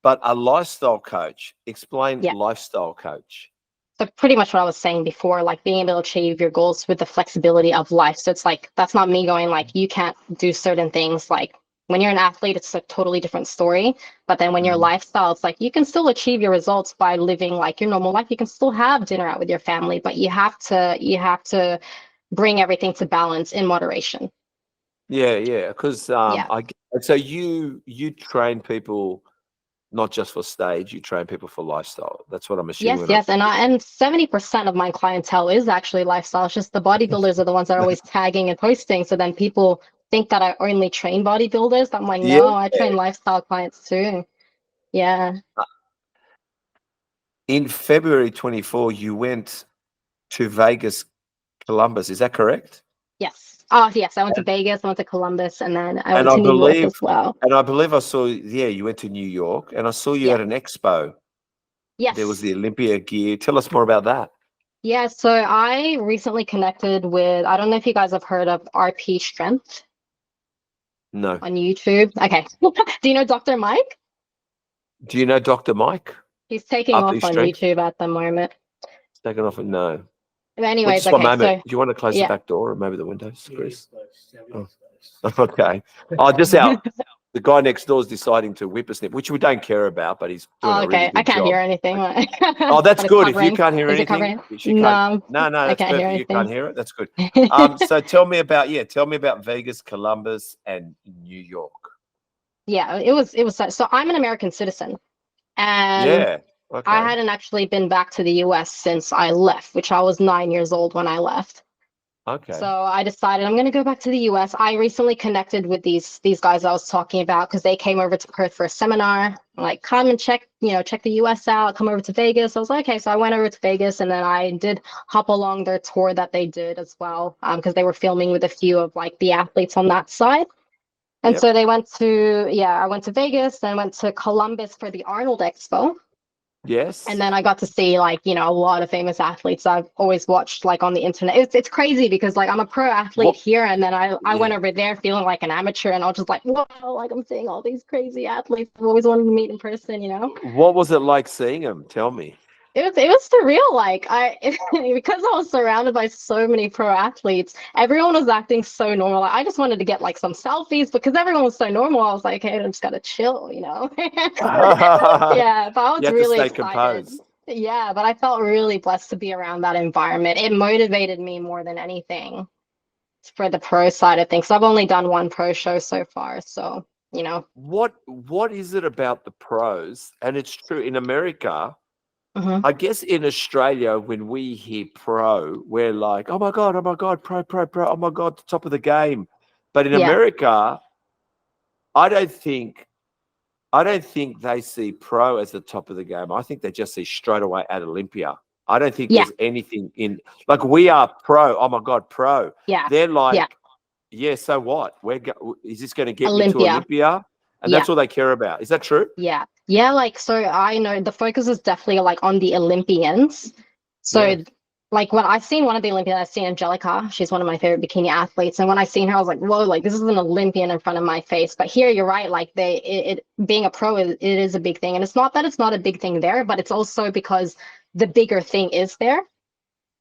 but a lifestyle coach. Explain Yeah. lifestyle coach. So pretty much what I was saying before, like being able to achieve your goals with the flexibility of life. So it's like, that's not me going like, you can't do certain things. Like when you're an athlete, it's a totally different story. But then when you're lifestyle, it's like, you can still achieve your results by living like your normal life. You can still have dinner out with your family, but you have to bring everything to balance in moderation. Yeah. Because Yeah. so you train people not just for stage, you train people for lifestyle. That's what I'm assuming. Yes, and 70% of my clientele is actually lifestyle. It's just the bodybuilders are the ones that are always tagging and posting. So then people think that I only train bodybuilders. I'm like, Yeah. no, I train lifestyle clients too. Yeah. In February 24, you went to Vegas, Columbus. Is that correct? Yes. Oh, yes. I went to Vegas. I went to Columbus, and then I went And to New York as well. And I believe I saw, you went to New York, and I saw you at an expo. Yes. There was the Olympia gear. Tell us more about that. Yeah. So I recently connected with, I don't know if you guys have heard of RP Strength No. on YouTube. Okay. Do you know Dr. Mike? Do you know Dr. Mike? He's taking RP off on Strength? YouTube at the moment. It's taken off. No. But anyways, Just one okay. moment. So Do you want to close the yeah. back door or maybe the windows, Chris? Yes, Oh. Okay. Oh, just out. The guy next door is deciding to whippersnip, which we don't care about, but he's doing Oh, a really okay. I good can't job. hear anything. Oh, that's But it's good. If you covering. can't hear Is it anything, covering? she can't. No, No, I that's can't hear perfect. You can't anything. hear it. That's good. So tell me about Vegas, Columbus, and New York. Yeah, it was so I'm an American citizen, and Yeah. I Okay. hadn't actually been back to the US since I left, which I was 9 years old when I left. Okay. So I decided I'm going to go back to the US. I recently connected with these guys I was talking about because they came over to Perth for a seminar. Like, come and check the US out, come over to Vegas. I was like, okay, so I went over to Vegas, and then I did hop along their tour that they did as well, because they were filming with a few of like the athletes on that side. And Yep. so I went to Vegas, then went to Columbus for the Arnold Expo. Yes. And then I got to see like, a lot of famous athletes I've always watched like on the internet. It's crazy because like I'm a pro athlete What- here, and then I went Yeah. over there feeling like an amateur, and I was just like, wow, like I'm seeing all these crazy athletes I've always wanted to meet in person. What was it like seeing them? Tell me. It was surreal. Like because I was surrounded by so many pro athletes, everyone was acting so normal. Like, I just wanted to get like some selfies because everyone was so normal. I was like, hey, I just gotta chill. Yeah, but I You was have to really stay excited. composed. Yeah, but I felt really blessed to be around that environment. It motivated me more than anything for the pro side of things. So I've only done one pro show so far, so What is it about the pros? And it's true in America. mhm. I guess in Australia, when we hear pro, we're like, oh my God, pro, oh my God, the top of the game. But in Yeah, America, I don't think they see pro as the top of the game. I think they just see straight away at Olympia. I don't think yeah, there's anything in like we are pro. Oh my God, pro. yeah, They're like, yeah. yeah, so what? Is this going to get me to Olympia. Olympia? And Yeah. that's all they care about. Is that true? Yeah. Yeah, like so I know the focus is definitely like on the Olympians. So Yeah. like when I seen one of the Olympians, I seen Angelica, she's one of my favorite bikini athletes. And when I seen her, I was like, whoa, like this is an Olympian in front of my face. But here you're right, like it being a pro it is a big thing. And it's not that it's not a big thing there, but it's also because the bigger thing is there.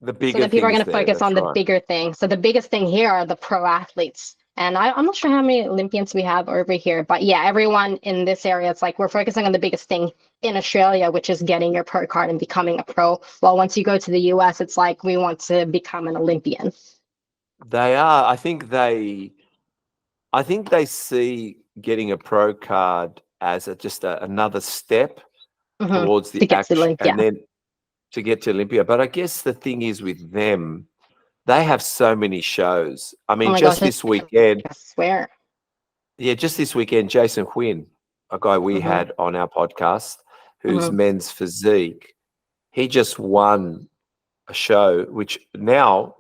The So bigger then people are things going to there. focus That's on the right. bigger thing. So the biggest thing here are the pro athletes. And I'm not sure how many Olympians we have over here, but yeah, everyone in this area, it's like we're focusing on the biggest thing in Australia, which is getting your pro card and becoming a pro. Well, once you go to the US, it's like we want to become an Olympian. They are. I think they see getting a pro card as another step Mhm. towards To the get to action Olympia. and then to get to Olympia. But I guess the thing is with them, they have so many shows. I Oh mean, my just gosh, this weekend, I swear. Jason Quinn, a guy we Mhm. had on our podcast, who's Mhm. men's physique, he just won a show, which now,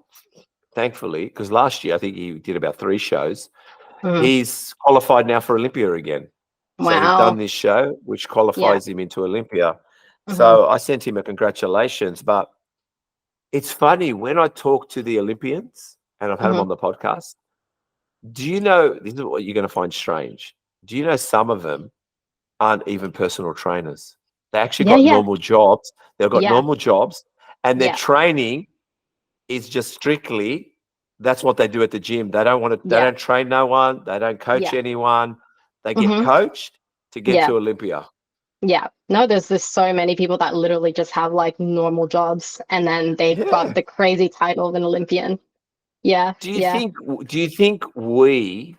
thankfully, because last year I think he did about 3 shows, Mhm. he's qualified now for Olympia again. So he's Wow. done this show, which qualifies him into Olympia. Mhm. So I sent him a congratulations. But it's funny when I talk to the Olympians, and I've had them Mhm. on the podcast. Do you know, this is what you're going to find strange. Do you know some of them aren't even personal trainers? They actually Yeah, got yeah, normal jobs. They've got yeah, normal jobs, and their yeah, training is just strictly that's what they do at the gym. They don't want to, they yeah, don't train no one, they don't coach yeah. anyone. They get Mhm. coached to get Yeah. to Olympia. Yeah. No, there's so many people that literally just have like normal jobs, and then they've got Yeah. the crazy title of an Olympian. Yeah, Do you yeah. think do you think we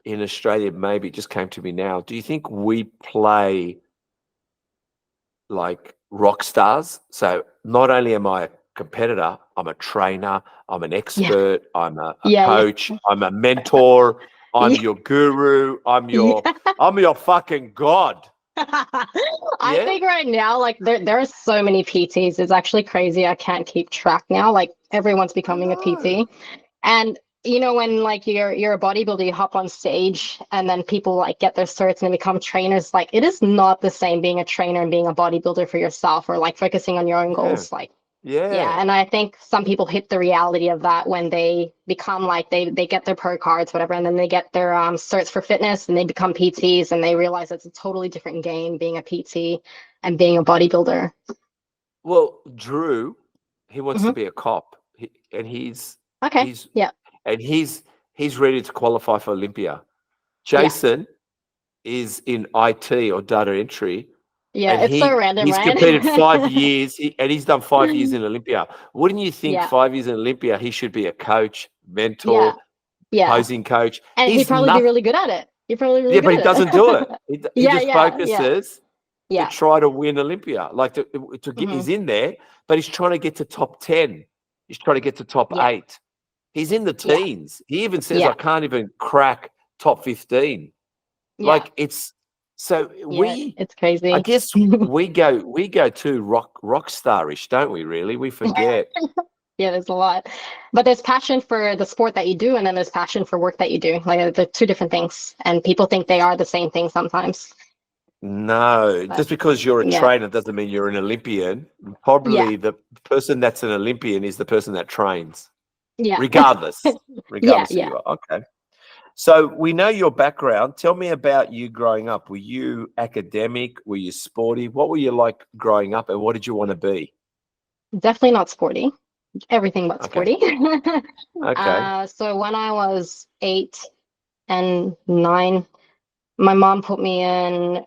in Australia, maybe it just came to me now, do you think we play like rock stars? So not only am I a competitor, I'm a trainer, I'm an Yeah. expert, I'm a Yeah, yeah. coach, I'm a mentor, I'm Yeah. your guru, I'm your fucking god. I Yeah? think right now, like there are so many PTs. It's actually crazy. I can't keep track now. Like everyone's I becoming a know. PT. And when like you're a bodybuilder, you hop on stage and then people like get their certs and become trainers. Like it is not the same being a trainer and being a bodybuilder for yourself, or like focusing on your own Yeah. goals. Like yeah, Yeah. and I think some people hit the reality of that when they become like they get their pro cards, whatever, and then they get their certs for fitness and they become PTs and they realize it's a totally different game being a PT and being a bodybuilder. Well, Drew, he wants to Hmm. be a cop. And he's Okay. he's Yeah. and he's he's ready to qualify for Olympia. Jason is in IT or data entry. Yeah, And it's so random, he's right? competed 5 years, and he's done 5 years in Olympia. Wouldn't you think Yeah, 5 years in Olympia, he should be a coach, yeah, mentor, yeah. posing coach? And he'd He's probably be nothing. really good at it. He'd probably be Yeah, really but good he at doesn't do it. it. He Yeah, just yeah, yeah, focuses to yeah. try to win Olympia. Like to get, Hmm. he's in there, but he's trying to get to top 10. He's trying to get to top Yeah, 8. He's in the yeah, teens. He even says, I yeah, can't even crack top 15. yeah, Like it's so yeah. It's crazy. I guess we go too rock starish, don't we? Really, we forget. Yeah, there's a lot. But there's passion for the sport that you do, and then there's passion for work that you do. Like they're two different things, and people think they are the same thing sometimes. No, But just because you're a yeah, trainer doesn't mean you're an Olympian. yeah, Probably the person that's an Olympian is the person that trains, yeah, regardless, yeah, regardless who yeah. you are. Okay. So we know your background. Tell me about you growing up. Were you academic? Were you sporty? What were you like growing up, and what did you want to be? Definitely not sporty. Everything but Okay. sporty. Okay. So when I was 8 and 9, my mom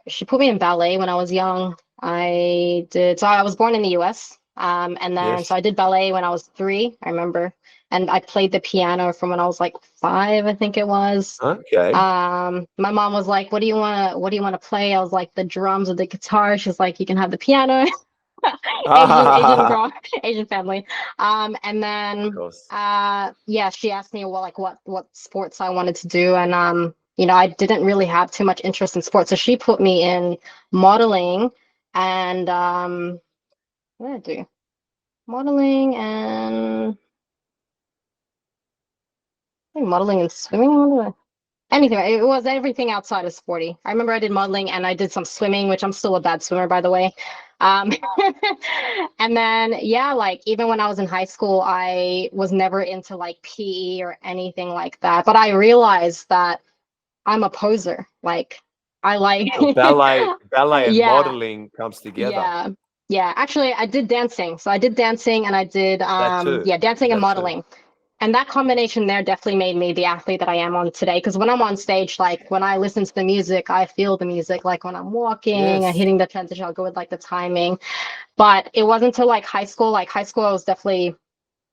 she put me in ballet when I was young. So I was born in the US. And then, Yes. so I did ballet when I was 3, I remember. And I played the piano from when I was like 5, I think it was. Okay. My mom was like, what do you want to play? I was like, the drums or the guitar. She's like, you can have the piano. Asian Of girl, Asian family. And then course. yeah, she asked me what sports I wanted to do, and I didn't really have too much interest in sports, so she put me in modeling and what did I do? Modeling and I think modeling and swimming. Anyway, it was everything outside of sporty. I remember I did modeling and I did some swimming, which I'm still a bad swimmer, by the way. Um, and then, yeah, like even when I was in high school, I was never into like PE or anything like that. But I realized that I'm a poser. Like, I like, So ballet and yeah, modeling comes together. yeah, yeah. Actually, I did dancing. So I did dancing and I did, That too. yeah, dancing and That too. modeling. And that combination there definitely made me the athlete that I am on today. Because when I'm on stage, like when I listen to the music, I feel the music. Like when I'm walking and Yes. hitting the transition, I'll go with like the timing. But it wasn't until like high school. Like high school, I was definitely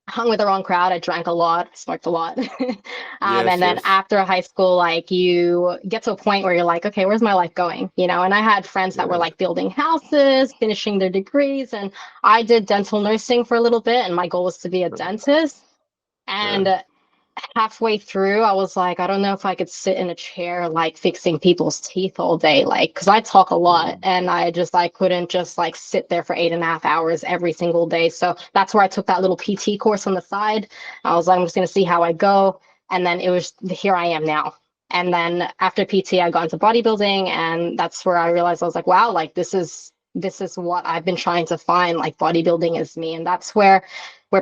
hung with the wrong crowd. I drank a lot, smoked a lot. Yes. And then Yes. after high school, like you get to a point where you're like, okay, where's my life going? And I had friends that were Yeah. like building houses, finishing their degrees. And I did dental nursing for a little bit. And my goal was to be a dentist. Yeah. And halfway through, I was like, I don't know if I could sit in a chair like fixing people's teeth all day, like, because I talk a lot and I couldn't just like sit there for 8.5 hours every single day. So that's where I took that little PT course on the side. I was like, I'm just going to see how I go. And then here I am now. And then after PT, I got into bodybuilding, and that's where I realized I was like, wow, like this is what I've been trying to find. Like bodybuilding is me, and that's where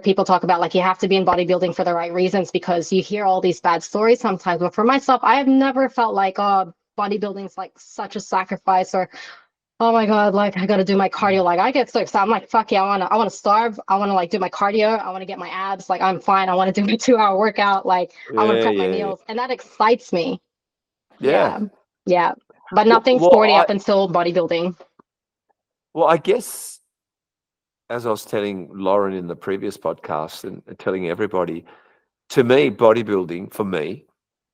people talk about like you have to be in bodybuilding for the right reasons, because you hear all these bad stories sometimes. But for myself, I have never felt like, oh, bodybuilding is like such a sacrifice, or oh my God, like I gotta do my cardio. Like I get so excited. I'm like, fuck yeah, I wanna starve. I wanna like do my cardio. I wanna get my abs. Like I'm fine. I wanna do my 2-hour workout. Like I wanna Yeah. prep my Yeah. meals. And that excites me. Yeah. Yeah. Yeah. But Well, nothing well, sporty I up until bodybuilding. well, I guess as I was telling Lauren in the previous podcast and telling everybody, to me, bodybuilding for me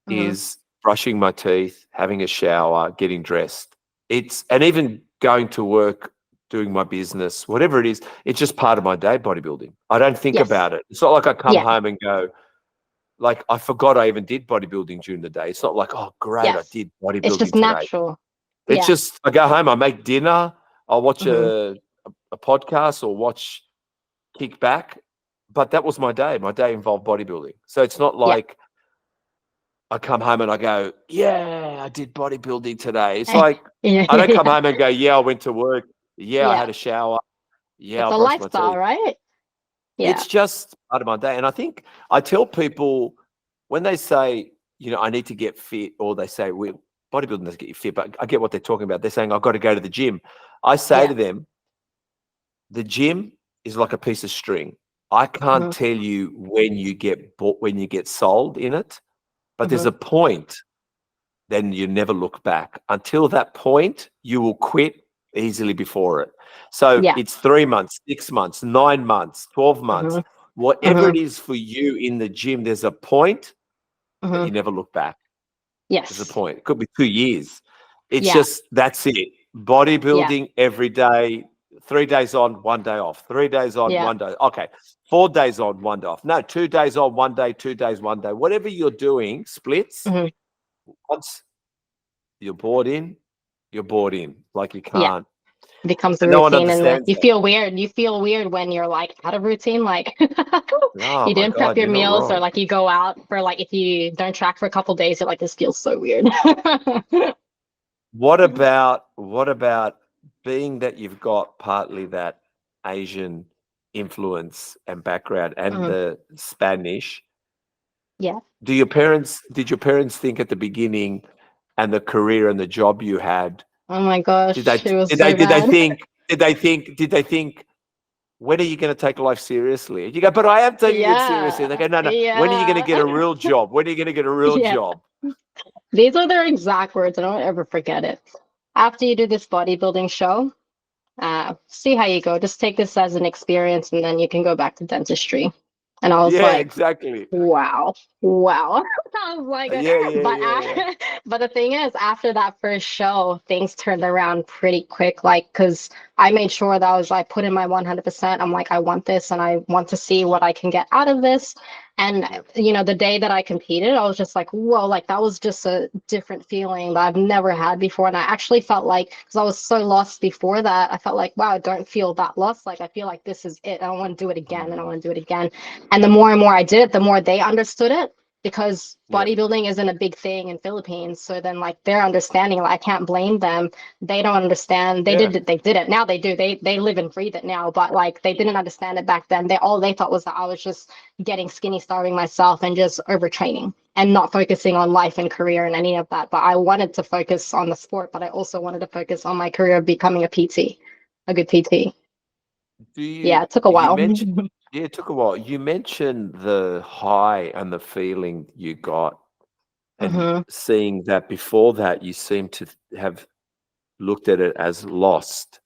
Hmm. is brushing my teeth, having a shower, getting dressed. And even going to work, doing my business, whatever it is, it's just part of my day, bodybuilding. I don't think Yes. about it. It's not like I come Yeah. home and go, like, I forgot I even did bodybuilding during the day. It's not like, oh, great, I Yes. did It's bodybuilding just today. natural. It's Yeah. just, I go home, I make dinner, I'll watch Hmm. a podcast or watch kick back. But that was my day. My day involved bodybuilding. So it's not Yeah. like I come home and I go, yeah, I did bodybuilding today. It's like, Yeah. I don't come home and go, yeah, I went to work. Yeah, I Yeah. had a shower. Yeah, It's I a brushed my lifestyle, teeth. right? Yeah. It's just part of my day. And I think I tell people when they say, I need to get fit, or they say, bodybuilding doesn't get you fit, but I get what they're talking about. They're saying, I've got to go to the gym. I say Yeah. to them, the gym is like a piece of string. I can't Hmm. tell you when you get bought, when you get sold in it. but there's a point, then you never look back. Until that point, you will quit easily before it. So Yeah. it's 3 months, 6 months, 9 months, 12 months, Mhm. whatever it is for you in the gym, there's a point that you never look back. There's a Yes. point. It could be 2 years. It's Yeah. just, that's it. Bodybuilding every day, 3 days on, 1 day off. 3 days on, Yeah. 1 day. Okay. 4 days on, 1 day off. No, 2 days on, 1 day, 2 days, 1 day. Whatever you're doing, splits. Mhm. Once you're bought in, you're bought in. Like you Yeah. can't. It becomes a And no one routine, and understands you that. feel weird. You feel weird when you're like out of routine, like Oh you my didn't prep God, your you're not meals, or wrong. like you go out for like if you don't track for a couple days, you're like, this feels so weird. What about being that you've got partly that Asian influence and background and Mhm. the Spanish? Yeah. Did your parents think at the beginning and the career and the job you had, Oh my did they gosh, it was did they so did they bad. think when are you going to take life seriously? And you go, but I am taking it seriously. And they Yeah. go, no. When are you going to Yeah. get a real job? When are you going to get a real Yeah. job? These are their exact words. I don't ever forget it. After you do this bodybuilding show, see how you go. Just take this as an experience, and then you can go back to dentistry. And I was Yeah, like, exactly. wow, wow. I was like, Yeah. but the thing is, after that first show, things turned around pretty quick. Like, because I made sure that I was like put in my 100%. I'm like, I want this, and I want to see what I can get out of this. And the day that I competed, I was just like, whoa, like that was just a different feeling that I've never had before. And I actually felt like, because I was so lost before that, I felt like, wow, I don't feel that lost. Like I feel like this is it. I want to do it again, and I want to do it again. And the more and more I did it, the more they understood it, because Yeah. bodybuilding isn't a big thing in Philippines. So then like they're understanding, like I can't blame them. They don't understand. They Yeah. did it. Now they do. They live and breathe it now. But like they didn't understand it back then. All they thought was that I was just getting skinny, starving myself, and just overtraining and not focusing on life and career and any of that. But I wanted to focus on the sport, but I also wanted to focus on my career of becoming a PT, a good PT. Yeah, it took a You while. mentioned, yeah, it took a while. You mentioned the high and the feeling you got, and Hmm. seeing that before that, you seem to have looked at it as lost.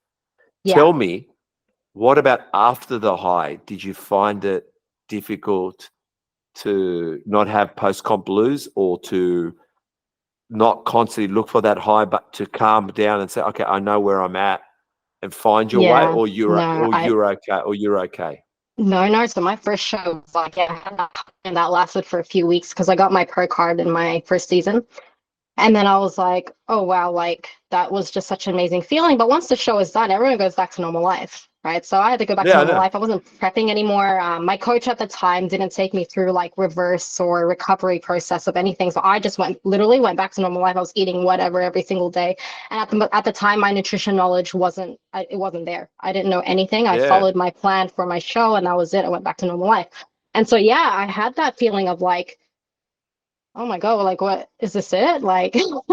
Yeah. Tell me, what about after the high? Did you find it difficult to not have post-comp blues, or to not constantly look for that high, but to calm down and say, okay, I know where I'm at, and find your way, Yeah. or you're okay? No. So my first show was like, yeah, I had that, and that lasted for a few weeks because I got my pro card in my first season. And then I was like, oh wow, like that was just such an amazing feeling. But once the show is done, everyone goes back to normal life, right? So I had to go back to Yeah, I normal know. life. I wasn't prepping anymore. My coach at the time didn't take me through like reverse or recovery process of anything. So I just literally went back to normal life. I was eating whatever every single day. And at the time, my nutrition knowledge it wasn't there. I didn't know anything. I Yeah. followed my plan for my show, and that was it. I went back to normal life. And so yeah, I had that feeling of like, oh my God, like what is this it? Like oh,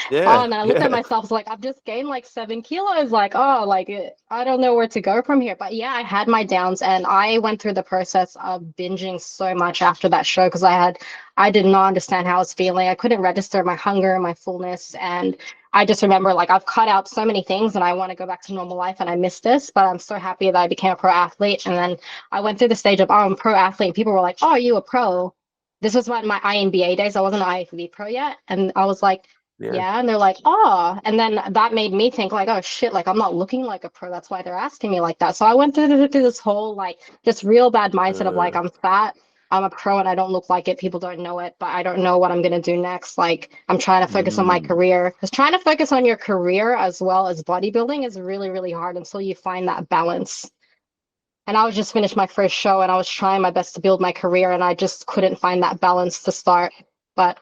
Yeah, and then I looked at yeah. myself, like I've just gained like 7 kilos, like oh, like I don't know where to go from here. But yeah, I had my downs, and I went through the process of binging so much after that show because I did not understand how I was feeling. I couldn't register my hunger, my fullness, and I just remember like I've cut out so many things and I want to go back to normal life, and I miss this, but I'm so happy that I became a pro athlete. And then I went through the stage of, oh, I'm a pro athlete. And people were like, oh, are you a pro? This was my INBA days. I wasn't an IFBB Pro yet. And I was like, Yeah. yeah. And they're like, oh. And then that made me think like, oh shit, like I'm not looking like a pro. That's why they're asking me like that. So I went through this whole like just real bad mindset of like, I'm fat, I'm a pro, and I don't look like it. People don't know it, but I don't know what I'm gonna do next. Like I'm trying to focus on my Mm. career. Because trying to focus on your career as well as bodybuilding is really, really hard until you find that balance. And I was just finished my first show, and I was trying my best to build my career, and I just couldn't find that balance to start. But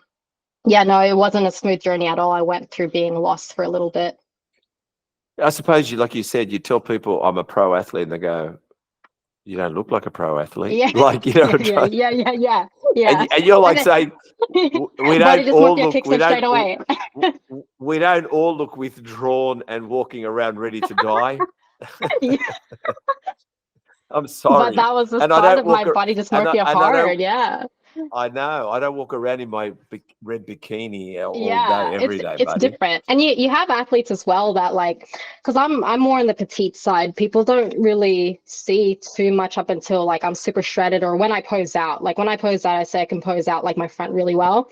yeah, no, it wasn't a smooth journey at all. I went through being lost for a little bit. I suppose you, like you said, you tell people I'm a pro athlete, and they go, "You don't look like a pro athlete." Yeah, Like, yeah. and you're And like then saying, "We body don't all dysmorphia look, kicks in straight away. we don't all look withdrawn and walking around ready to die." Yeah. I'm But sorry, that was the and I start don't of my walk, body and dysmorphia I don't, hard. Yeah. I know. I don't walk around in my red bikini all Yeah, day, every day, it's buddy. different. And you have athletes as well that like, because I'm more on the petite side. People don't really see too much up until like I'm super shredded or when I pose out. Like when I pose out, I say I can pose out like my front really well.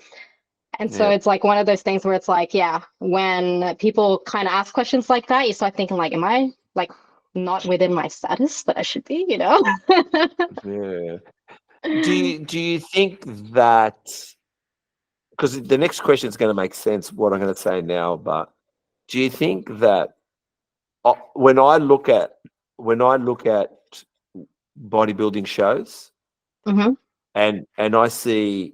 And so Yeah. it's like one of those things where it's like, yeah, when people kind of ask questions like that, you start thinking like, am I like not within my status that I should be, you know? Yeah. Do you think that, because the next question is going to make sense what I'm going to say now, but do you think that when I look at bodybuilding shows Hmm. and I see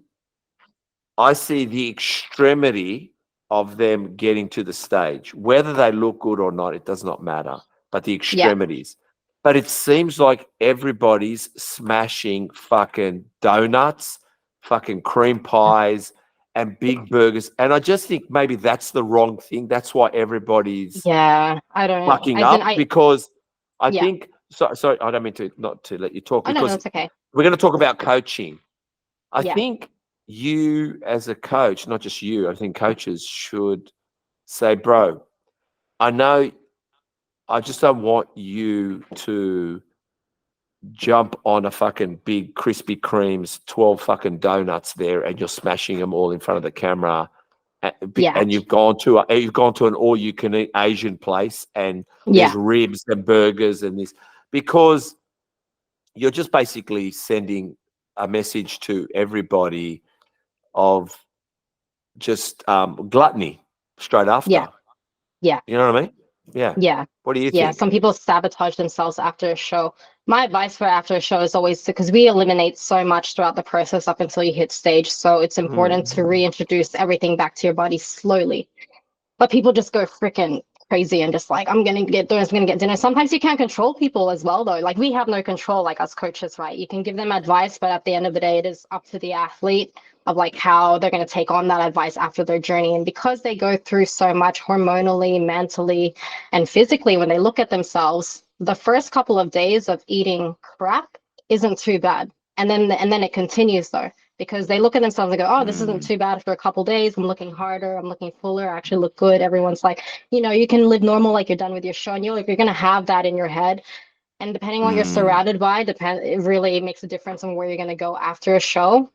the extremity of them getting to the stage, whether they look good or not, it does not matter, but the Yeah. extremities. But it seems like everybody's smashing fucking donuts, fucking cream pies, and big burgers. And I just think maybe that's the wrong thing. That's why everybody's Yeah. I don't, fucking as in, up, because I yeah. think, sorry, I don't mean to not to let you talk, Oh, no, no, because it's okay. we're going to talk about coaching. I Yeah. think you as a coach, not just you, I think coaches should say, bro, I know I just don't want you to jump on a fucking big Krispy Kreme's 12 fucking donuts there and you're smashing them all in front of the camera. Yeah. And you've gone to an all-you-can-eat Asian place and there's Yeah. ribs and burgers and this, because you're just basically sending a message to everybody of just gluttony straight after. Yeah. Yeah. You know what I mean? Yeah. Yeah. What do you Yeah. think? Some people sabotage themselves after a show. My advice for after a show is always because we eliminate so much throughout the process up until you hit stage. So it's important to Mm. reintroduce everything back to your body slowly. But people just go freaking crazy and just like, I'm gonna get dinner, I'm gonna get dinner. Sometimes you can't control people as well, though. Like we have no control, like us coaches, right? You can give them advice, but at the end of the day, it is up to the athlete of like how they're gonna take on that advice after their journey. And because they go through so much hormonally, mentally, and physically, when they look at themselves, the first couple of days of eating crap isn't too bad. And then it continues though because they look at themselves and go, oh, this isn't Mm. too bad after a couple days. I'm looking harder. I'm looking fuller. I actually look good. Everyone's like, you can live normal like you're done with your show. And you're going to have that in your head. And depending on what you're Mm. surrounded by, it really makes a difference on where you're going to go after a show.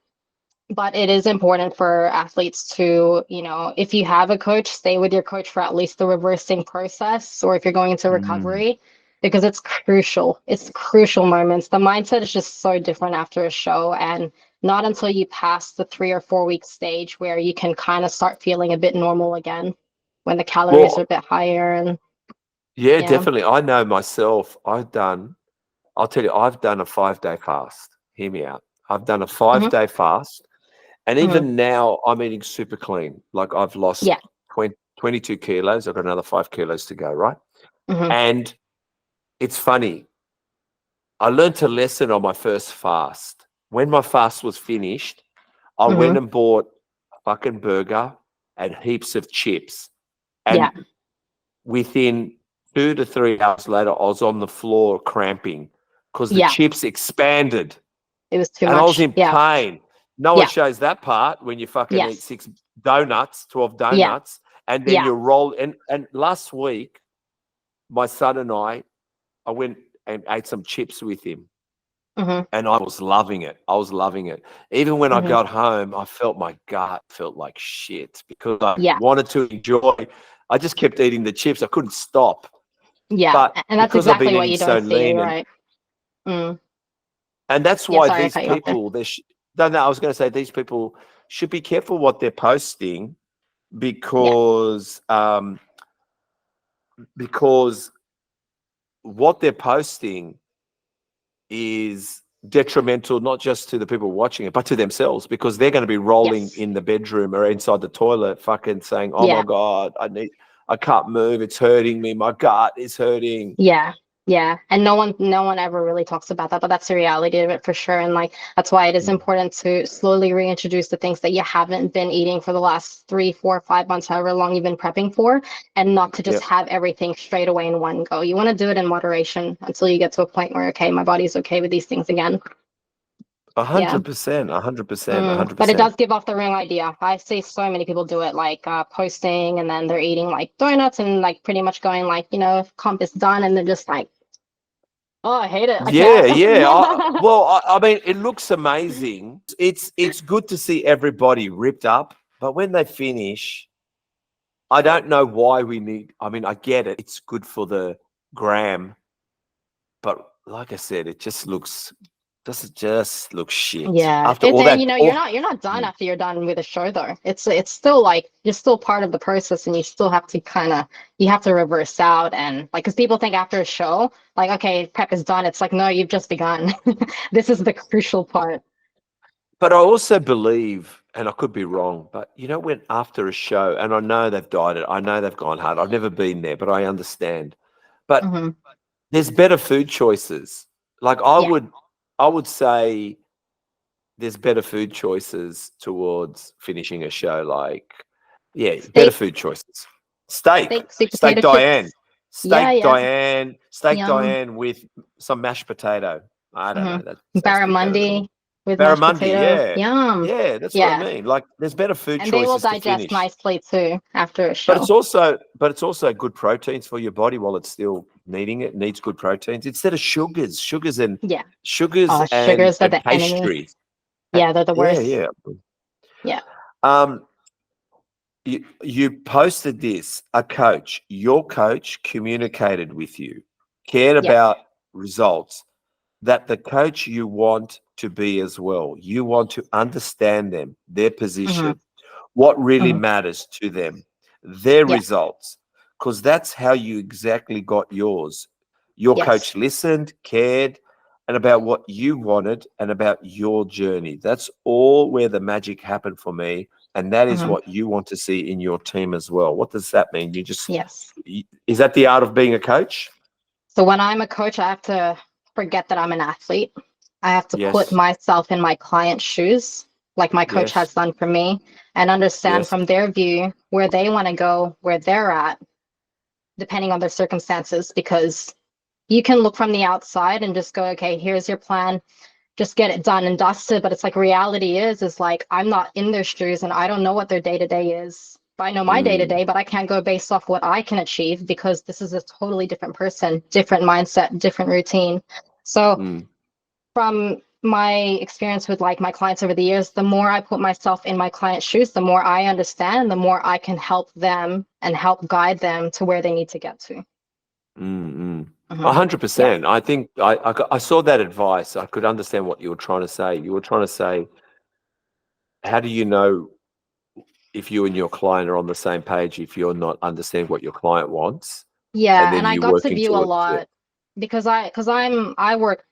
But it is important for athletes to, if you have a coach, stay with your coach for at least the reversing process, or if you're going into Mm. recovery, because it's crucial. It's crucial moments. The mindset is just so different after a show. And not until you pass the 3 or 4 week stage where you can kind of start feeling a bit normal again when the calories are a Well, bit higher. And yeah, yeah. definitely. I know myself. I'll tell you, I've done a 5-day fast. Hear me out. I've done a Hmm. 5-day fast. And Hmm. even now, I'm eating super clean. Like I've lost Yeah. 22 kilos. I've got another 5 kilos to go, right? Hmm. And it's funny. I learned a lesson on my first fast. When my fast was finished, I Hmm. went and bought a fucking burger and heaps of chips. Yeah. And within 2 to 3 hours later, I was on the floor cramping because the Yeah. chips expanded It was too and I was much. in Yeah. pain. No one Yeah. shows that part when you fucking eat Yes. 6 donuts, 12 Yeah. donuts, and then Yeah. you roll. And last week, my son and I went and ate some chips with him. Hmm. And I was loving it. I was loving it. Even when I Hmm. got home, I felt my gut felt like shit because I Yeah. wanted to enjoy. I just kept eating the chips. I couldn't stop. Yeah, But and that's because I've been exactly what eating you so don't see, lean, right? Mm. and that's Yeah, why sorry, I these cut you off there. people, no, I was going to say these people should be careful what they're posting Yeah, because what they're posting is detrimental not just to the people watching it but to themselves, because they're going to be rolling yes, in the bedroom or inside the toilet fucking saying, oh my yeah, god, I can't move, it's hurting me, my gut is hurting. yeah, yeah. And no one ever really talks about that, but that's the reality of it for sure. And like that's why it is Mm. important to slowly reintroduce the things that you haven't been eating for the last 3, 4, 5 months, however long you've been prepping for, and not to just Yep. have everything straight away in one go. You want to do it in moderation until you get to a point where okay, my body's okay with these things again. Yeah. 100%, 100%, But it 100%. does give off the wrong idea. I see so many people do it, like posting, and then they're eating like donuts and like pretty much going like, comp is done, and they're just like, oh, I hate it. I Yeah, can't. yeah. I mean, it looks amazing. It's good to see everybody ripped up, but when they finish, I don't know why we need. I mean, I get it. It's good for the gram, but like I said, it just looks shit Yeah, after all and that. you're not done after you're done with a show though. It's still like you're still part of the process, and you still have to you have to reverse out, and like, because people think after a show, like, okay, prep is done. It's like, no, you've just begun. This is the crucial part. But I also believe, and I could be wrong, but when after a show, and I know they've dieted, I know they've gone hard. I've never been there, but I understand. But Hmm. there's better food choices. Like I Yeah, would say there's better food choices towards finishing a show. Like, yeah, better steak, food choices. Steak, sweet steak potato Diane, chips. Yeah, yeah, steak yum. Diane with some mashed potato. I don't Hmm. know. That sounds a bit better than Barramundi with mashed barramundi. potatoes. Yeah, Yum. yeah, that's what I Yeah, mean. Like, there's better food and they will choices to digest finish. nicely too after a But show. it's also good proteins for your body while it's still needing it. It needs good proteins instead of sugars and Yeah. sugars Oh, and sugars are the enemy. pastries. Yeah, they're the Yeah, worst. yeah. Yeah. Um, you posted this. Your coach communicated with you, cared Yeah. about results. That the coach you want to be as well. You want to understand them, their Hmm. position, what really Hmm. matters to them, their Yeah. results, because that's how you exactly got yours. Your Yes. coach listened, cared, and about what you wanted and about your journey. That's all where the magic happened for me. And that is Hmm. what you want to see in your team as well. What does that mean? Yes. Is that the art of being a coach? So when I'm a coach, I have to forget that I'm an athlete. I have to put Yes, myself in my client's shoes, like my coach yes, has done for me, and understand yes. from their view where they want to go, where they're at, depending on their circumstances. Because you can look from the outside and just go, okay, here's your plan, just get it done and dusted. But it's like reality is like, I'm not in their shoes and I don't know what their day to day is. I know my day to Mm, day, but I can't go based off what I can achieve, because this is a totally different person, different mindset, different routine. So mm. from my experience with like my clients over the years, the more I put myself in my client's shoes, the more I understand, the more I can help them and help guide them to where they need to get to. Mm, Hmm. Yeah. 100%. I think I saw that advice. I could understand what you were trying to say. You were trying to say, how do you know if you and your client are on the same page if you're not understanding what your client wants, and Yeah, then and I you got to working view a towards it? lot because I work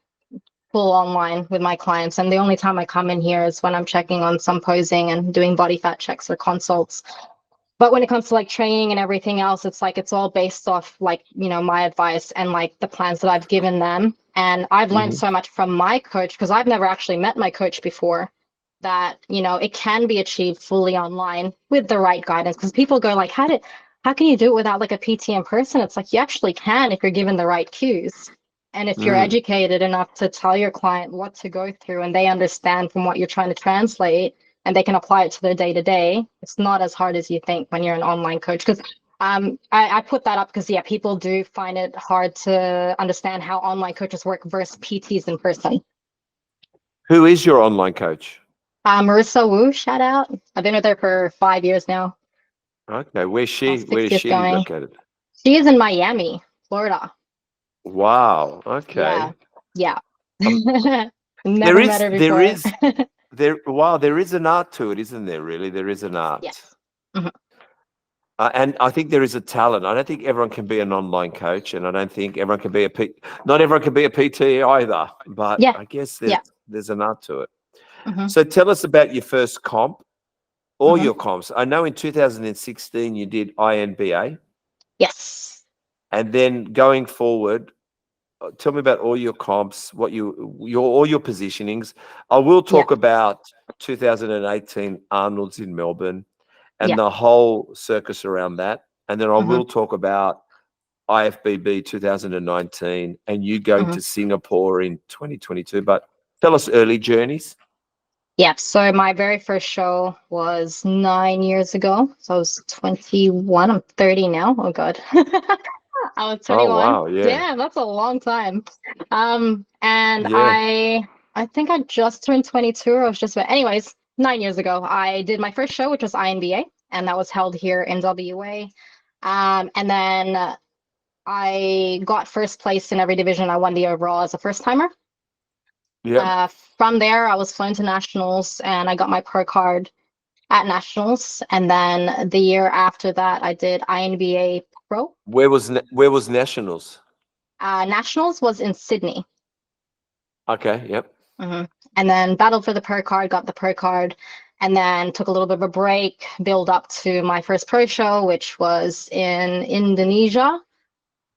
full online with my clients, and the only time I come in here is when I'm checking on some posing and doing body fat checks or consults. But when it comes to like training and everything else, it's like it's all based off like, my advice and like the plans that I've given them. And I've learned Hmm. so much from my coach, because I've never actually met my coach before, that, it can be achieved fully online with the right guidance. Because people go like, how can you do it without like a PT in person? It's like, you actually can if you're given the right cues. And if you're Mm, educated enough to tell your client what to go through, and they understand from what you're trying to translate, and they can apply it to their day to day, it's not as hard as you think when you're an online coach. Because I put that up because, yeah, people do find it hard to understand how online coaches work versus PTs in person. who is your online coach? Marissa Wu, shout out. I've been with her for 5 years now. Okay, where's Well, she? Where six is years she going. located? She is in Miami, Florida. Wow. Yeah, Okay. yeah. Um, there Never met is her there before. is there. Wow, there is an art to it, isn't there? Really, there is an art. Yes. Mhm. And I think there is a talent. I don't think everyone can be an online coach, and I don't think everyone can be not everyone can be a PT either. But Yeah, I guess yeah. there's an art to it. Hmm. So tell us about your first comp, all Hmm. your comps. I know in 2016 you did INBA, Yes. and then going forward, tell me about all your comps, what your all your positionings. I will Yeah. talk about 2018 Arnold's in Melbourne and Yeah. the whole circus around that. And then I Hmm. will talk about IFBB 2019 and you going Hmm. to Singapore in 2022. But Tell us early journeys. Yeah, so my very first show was 9 years ago. So I was 21. I'm 30 now. Oh God. I was Oh 21. wow, yeah, Damn, that's a long time. And yeah, I think I just turned 22, or I was just about, anyways, 9 years ago, I did my first show, which was INBA, and that was held here in WA. And then I got first place in every division. I won the overall as a first timer. yeah, From there, I was flown to nationals and I got my pro card at nationals. And then the year after that, I did INBA Pro. where was nationals? Nationals was in Sydney. Okay, yep, hmm And then battled for the pro card, got the pro card, and then took a little bit of a break, build up to my first pro show, which was in Indonesia.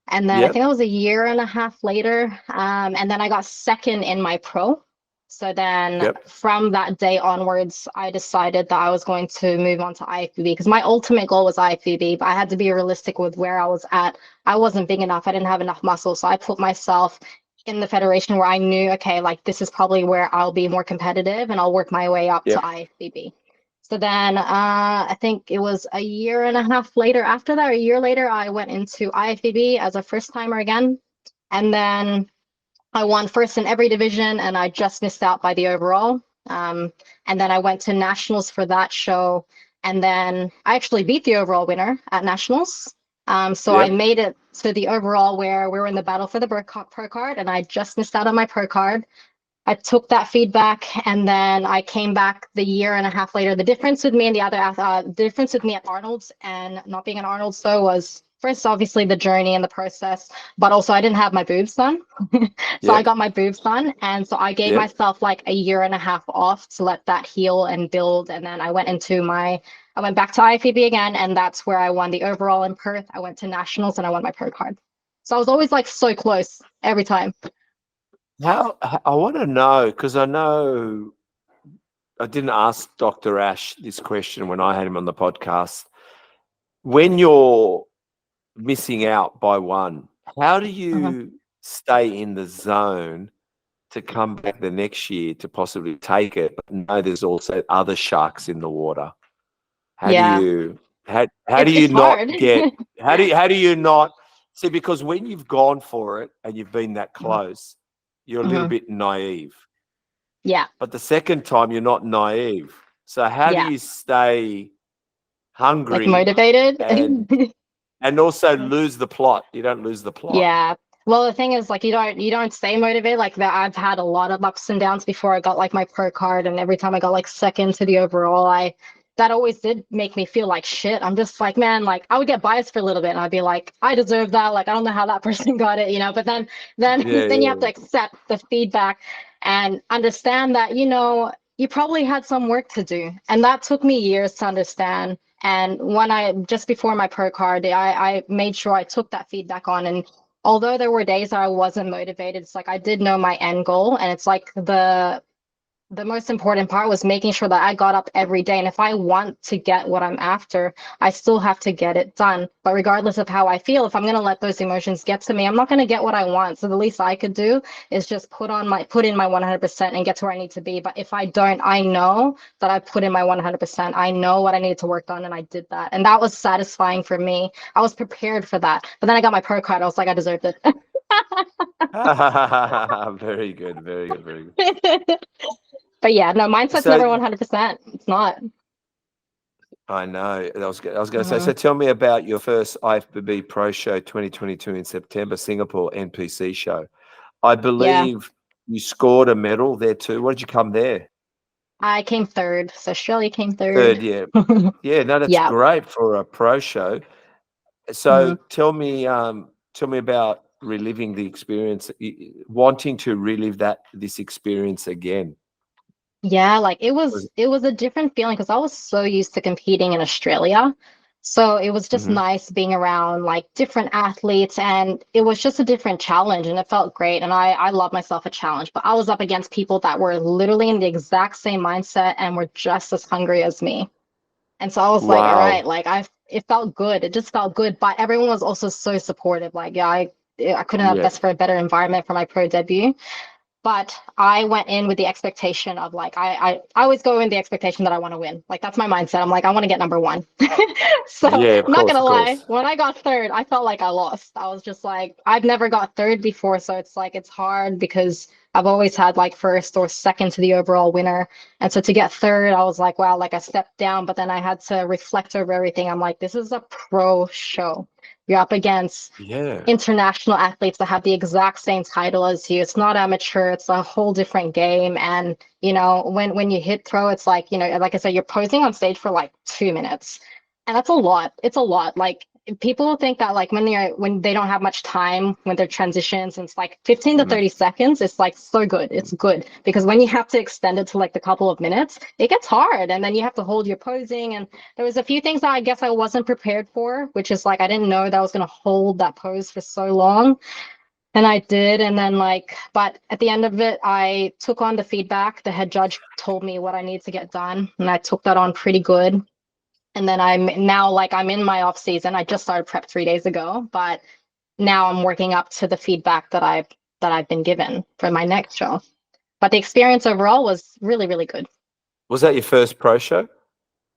And then I think yep, it was a year and a half later. And then I got second in my pro. So then yep, from that day onwards, I decided that I was going to move on to IFBB because my ultimate goal was IFBB, but I had to be realistic with where I was at. I wasn't big enough. I didn't have enough muscle. So I put myself in the federation where I knew, okay, like this is probably where I'll be more competitive and I'll work my way up to yep, IFBB. So then I think it was a year and a half later after that, or a year later, I went into IFBB as a first timer again. And then I won first in every division and I just missed out by the overall. And then I went to nationals for that show. And then I actually beat the overall winner at nationals. So I yep. made it to the overall where we were in the battle for the pro card and I just missed out on my pro card. I took that feedback and then I came back the year and a half later. The difference with me and the difference with me at Arnold's and not being at Arnold's though was first obviously the journey and the process, but also I didn't have my boobs done. So I Yep, got my boobs done. And so I gave yep. myself like a year and a half off to let that heal and build. And then I went back to IFBB again, and that's where I won the overall in Perth. I went to nationals and I won my pro card. So I was always like so close every time. I want to know because I know I didn't ask Dr. Ash this question when I had him on the podcast. When you're missing out by one, how do Mhm. you stay in the zone to come back the next year to possibly take it? But no, there's also other sharks in the water. How do Yeah, you how do you it's hard. not get how do you not see, because when you've gone for it and you've been that Mhm. close, you're a little Mhm. bit naive. Yeah, But the second time you're not naive. So how do yeah, you stay like hungry motivated. and also lose the plot? You don't lose the plot. Yeah. Well, the thing is, like, you don't stay motivated. Like that, I've had a lot of ups and downs before I got like my pro card, and every time I got like second to the overall, that always did make me feel like shit. I'm just like, man, like I would get biased for a little bit, and I'd be like, I deserve that. Like I don't know how that person got it, you know. But then, Yeah, then you have yeah, to accept the feedback and understand that you probably had some work to do, and that took me years to understand. And when I just before my pro card, I made sure I took that feedback on. And although there were days that I wasn't motivated, it's like I did know my end goal. And it's like the most important part was making sure that I got up every day. And if I want to get what I'm after, I still have to get it done. But regardless of how I feel, if I'm going to let those emotions get to me, I'm not going to get what I want. So the least I could do is just put in my 100% and get to where I need to be. But if I don't, I know that I put in my 100%. I know what I needed to work on and I did that. And that was satisfying for me. I was prepared for that. But then I got my pro card. I was like, I deserved it. very good, very good, very good. But yeah, no, mindset's So never 100%. It's not. I know. I was going to say. Mhm. So tell me about your first IFBB Pro Show 2022 in September, Singapore NPC show. I Yeah, believe you scored a medal there too. What did you come there? I came third. So Shirley came third. Third, yeah, yeah. No, that's Yeah. great for a pro show. So Mhm. tell me about reliving the experience, wanting to relive this experience again. Yeah, like it was a different feeling because I was so used to competing in Australia. So it was just Mm-hmm. nice being around like different athletes and it was just a different challenge and it felt great. And I love myself a challenge, but I was up against people that were literally in the exact same mindset and were just as hungry as me. And so I was like, all Wow. right, like it felt good. It just felt good. But everyone was also so supportive. Like, yeah, I couldn't have Yeah. asked for a better environment for my pro debut. But I went in with the expectation of like I always go in the expectation that I want to win. Like that's my mindset. I'm like I want to get number one. So Yeah, of I'm not course, gonna of lie, course. when I got third, I felt like I lost. I was just like I've never got third before, so it's like it's hard because I've always had like first or second to the overall winner. And so to get third, I was like, wow, like I stepped down, but then I had to reflect over everything. I'm like, this is a pro show. You're up against Yeah. international athletes that have the exact same title as you. It's not amateur, it's a whole different game. And you know, when you hit throw, it's like, you know, like I said, you're posing on stage for like 2 minutes. And that's a lot. It's a lot. Like people think that like when they don't have much time when they're transitions and it's like 15 to Mm. 30 seconds, it's like so good. It's good because when you have to extend it to like the couple of minutes, it gets hard and then you have to hold your posing. And there was a few things that I guess I wasn't prepared for, which is like I didn't know that I was going to hold that pose for so long. And I did. And then like, but at the end of it, I took on the feedback. The head judge told me what I need to get done, and I took that on pretty good. And then I'm now like I'm in my off season. I just started prep 3 days ago, but now I'm working up to the feedback that I've been given for my next show. But the experience overall was really, really good. Was that your first pro show?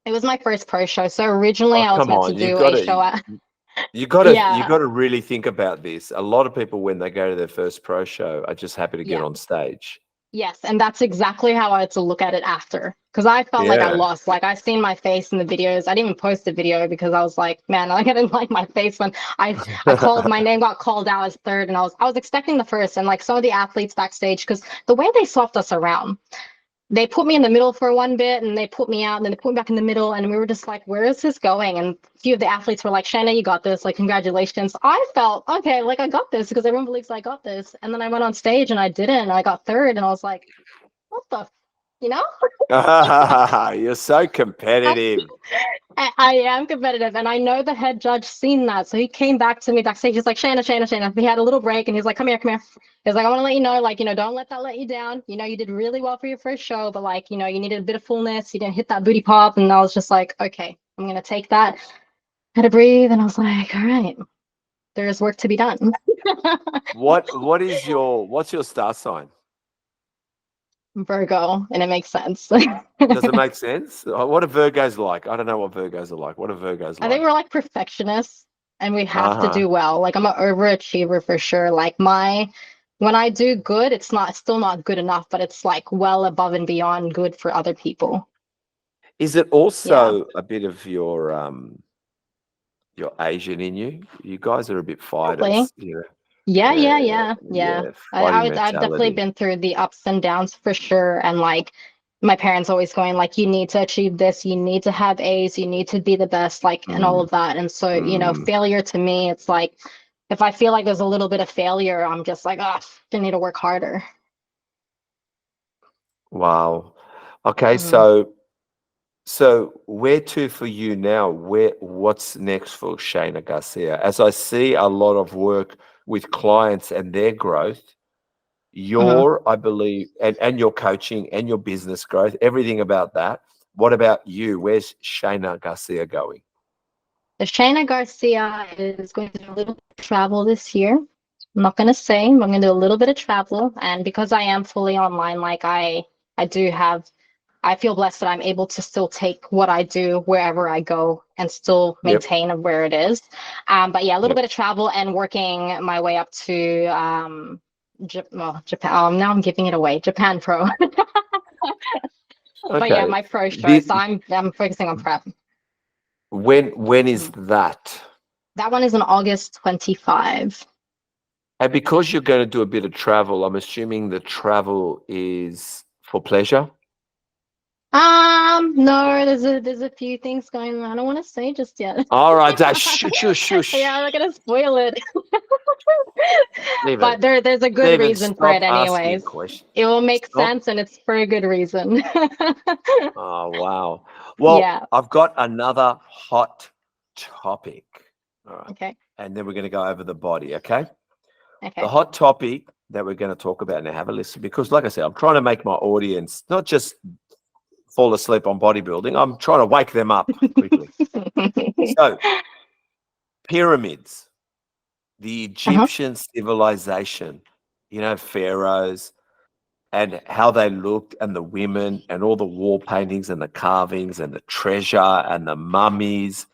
It was my first pro show. So originally Oh, I was come meant to on. do a show at You yeah. gotta really think about this. A lot of people when they go to their first pro show are just happy to get Yeah. on stage. Yes, and that's exactly how I had to look at it after. Because I felt like I Yeah. lost. Like I seen my face in the videos. I didn't even post the video because I was like, man, I didn't like my face when I called my name got called out as third, and I was expecting the first. And like some of the athletes backstage, because the way they swapped us around, they put me in the middle for one bit and they put me out and then they put me back in the middle, and we were just like, where is this going? And a few of the athletes were like, Shaina, you got this, like congratulations. I felt okay, like I got this because everyone believes I got this. And then I went on stage and I didn't, and I got third, and I was like, what the you know? You're so competitive. I am competitive, and I know the head judge seen that, so he came back to me backstage. He's like, Shaina, Shaina, Shaina. We had a little break, and he's like, come here, come here. He's like, I want to let you know, like, you know, don't let that let you down. You know, you did really well for your first show, but like, you know, you needed a bit of fullness. You didn't hit that booty pop, and I was just like, okay, I'm gonna take that. Had to breathe, and I was like, all right, there's work to be done. What's your star sign? Virgo, and it makes sense. Does it make sense? What are Virgos like? I don't know what Virgos are like. What are Virgos I think like? we're like perfectionists and we have to Uh-huh. do well. Like I'm an overachiever for sure. Like when I do good, it's still not good enough, but it's like well above and beyond good for other people. Is it Yeah, also a bit of your Asian in you? You guys are a bit probably. fighters, you know. Yeah, Yeah, yeah, yeah, yeah. yeah, I fighting would I've definitely mentality. been through the ups and downs for sure. And like my parents always going like, you need to achieve this, you need to have A's, you need to be the best, like and all Mm, of that. And so, you know, mm, failure to me, it's like if I feel like there's a little bit of failure, I'm just like, oh, I need to work harder. wow. Okay, Mhm. so where to for you now? What's next for Shaina Garcia? As I see a lot of work with clients and their growth, Mhm. I believe, and your coaching and your business growth, everything about that. What about you? Where's Shaina Garcia going? The Shaina Garcia is going to do a little bit of travel this year. I'm not going to say, but I'm going to do a little bit of travel. And because I am fully online, like I do have, I feel blessed that I'm able to still take what I do wherever I go and still Yep. maintain where it is. But yeah, a little Yep. bit of travel and working my way up to Japan. Now I'm giving it away. Japan Pro. But yeah, Okay. my pro show. The, So I'm focusing on prep. when is Mhm. that? That one is in August 25. And because you're going to do a bit of travel, I'm assuming the travel is for pleasure. No, there's a few things going on. I don't want to say just yet. All right, shush, shush, Yeah, shush. I'm not gonna spoil it. Steven, But there's a good Steven, reason for it stop asking anyways. questions. It will make Stop. sense and it's for a good reason. Oh, wow. Well, Yeah. I've got another hot topic. All right. Okay. And then we're going to go over the body, okay? The Okay. hot topic that we're going to talk about now, have a listen, because like I said, I'm trying to make my audience not just fall asleep on bodybuilding, I'm trying to wake them up quickly. So, pyramids, the Uh-huh. Egyptian civilization, pharaohs, and how they looked, and the women, and all the wall paintings, and the carvings, and the treasure, and the mummies,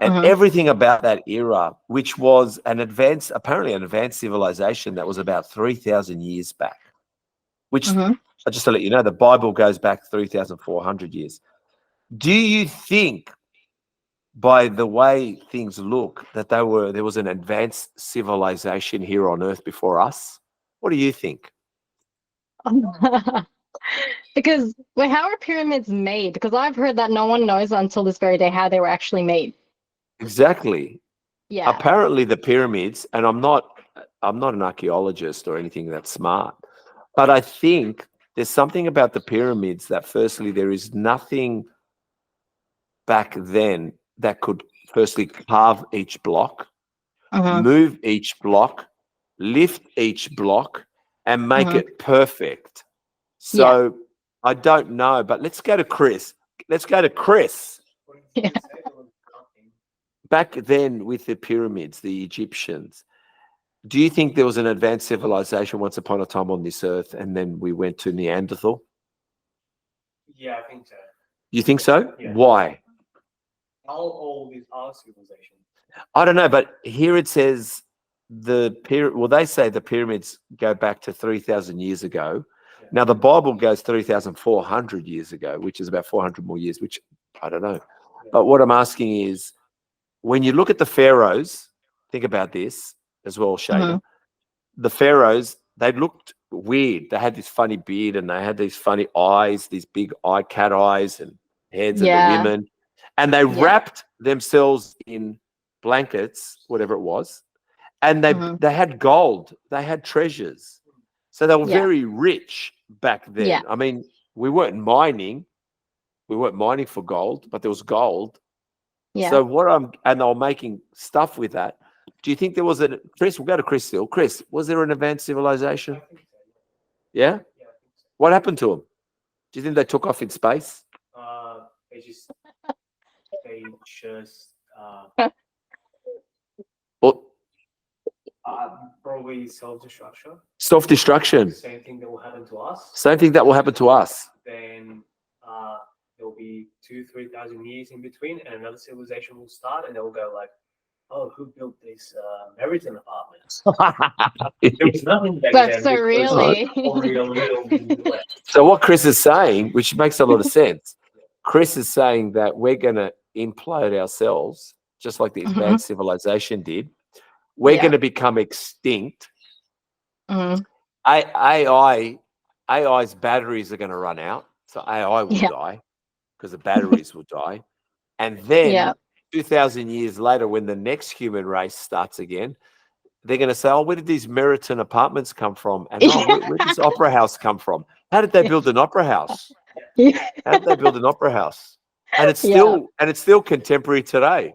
and everything about that era, which was apparently an advanced civilization that was about 3,000 years back, which, just to let you know, the Bible goes back 3,400 years. Do you think, by the way things look, that there was an advanced civilization here on Earth before us? What do you think? Because, wait, how are pyramids made? Because I've heard that no one knows until this very day how they were actually made. Exactly. Yeah. Apparently the pyramids, and I'm not an archaeologist or anything that smart, but I think there's something about the pyramids that, firstly, there is nothing back then that could, firstly, carve each block, move each block, lift each block, and make it perfect. So I don't know, but let's go to Chris. Yeah. Back then, with the pyramids, the Egyptians, do you think there was an advanced civilization once upon a time on this earth, and then we went to Neanderthal? Yeah, I think so. You think so? Yeah. Why? How old is our civilization? I don't know, but here it says they say the pyramids go back to 3,000 years ago. Yeah. Now, the Bible goes 3,400 years ago, which is about 400 more years, which I don't know. Yeah. But what I'm asking is, when you look at the pharaohs, think about this as well, Shaina. The pharaohs, they looked weird. They had this funny beard, and they had these funny eyes, these big cat eyes and heads, and the women. And they wrapped themselves in blankets, whatever it was. And they had gold. They had treasures. So they were very rich back then. Yeah. I mean, we weren't mining. We weren't mining for gold, but there was gold. Yeah. So and they were making stuff with that. Do you think there was Chris, we'll go to Chris still. Chris, was there an advanced civilization? I think so. Yeah? Yeah, I think so. What happened to them? Do you think they took off in space? They just Or probably self-destruction. self-destruction? Same thing that will happen to us. Same thing that will happen to us. Then there'll be 2,000-3,000 years in between, and another civilization will start, and they'll go like, "Oh, who built this Meriton apartments?" There was nothing back then. So really? Only a little bit left. So what Chris is saying, which makes a lot of sense, Chris is saying that we're going to implode ourselves, just like the advanced civilization did. We're going to become extinct. AI's batteries are going to run out, so AI will die because the batteries will die. And then 2,000 years later, when the next human race starts again, they're going to say, "Oh, where did these Meriton apartments come from? And where did this opera house come from? How did they build an opera house? How did they build an opera house?" And it's still contemporary today.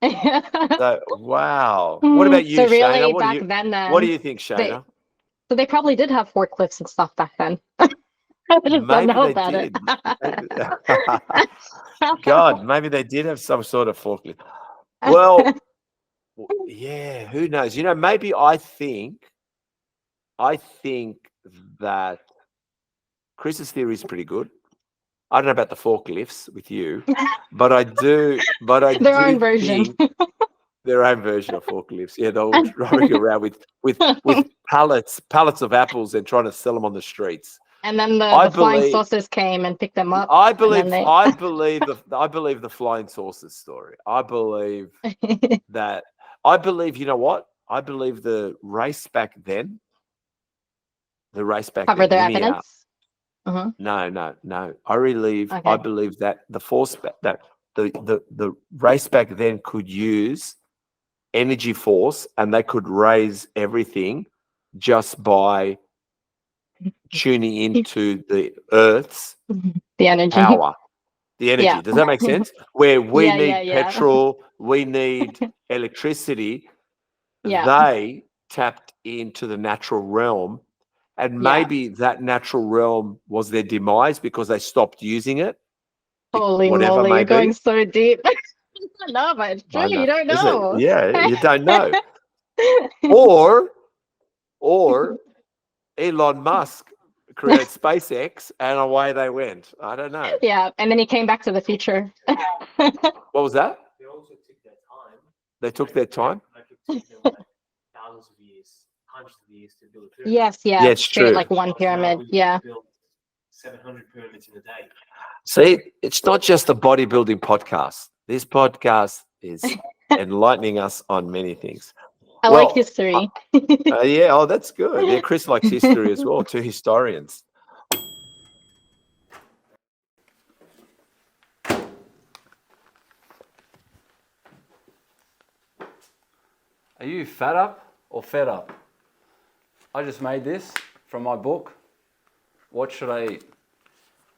So, wow. What about you, So really, Shaina? What do you think, Shaina? So they probably did have forklifts and stuff back then. I just don't know about it. God, maybe they did have some sort of forklift. Well, yeah, who knows? You know, maybe I think that Chris's theory is pretty good. I don't know about the forklifts with you, but I do. Their own version. Their own version of forklifts. Yeah, they're all driving around with pallets of apples and trying to sell them on the streets. And then the flying saucers came and picked them up. I believe the flying saucers story. I believe that. I believe, you know what? I believe the race back then. Cover their evidence. No. I believe that the race back then could use energy force, and they could raise everything just by tuning into the Earth's power. The energy. Yeah. Does that make sense? Where we need petrol, we need electricity. They tapped into the natural realm, and maybe that natural realm was their demise because they stopped using it. Holy moly, you're going so deep. No, but it's true. You don't know. Yeah, you don't know. Or Elon Musk create SpaceX, and away they went. I don't know. Yeah, and then he came back to the future. What was that? They also took their time. They took their time. Like it took them like thousands of years, hundreds of years to build a pyramid. Yes, yeah. Yeah, it's Create true. like one Us now, pyramid. we Yeah. built 700 pyramids in a day. See, it's not just a bodybuilding podcast. This podcast is enlightening us on many things. I like history. Yeah, oh, that's good. Yeah, Chris likes history as well. Two historians. Are you fat up or fed up? I just made this from my book, What Should I Eat?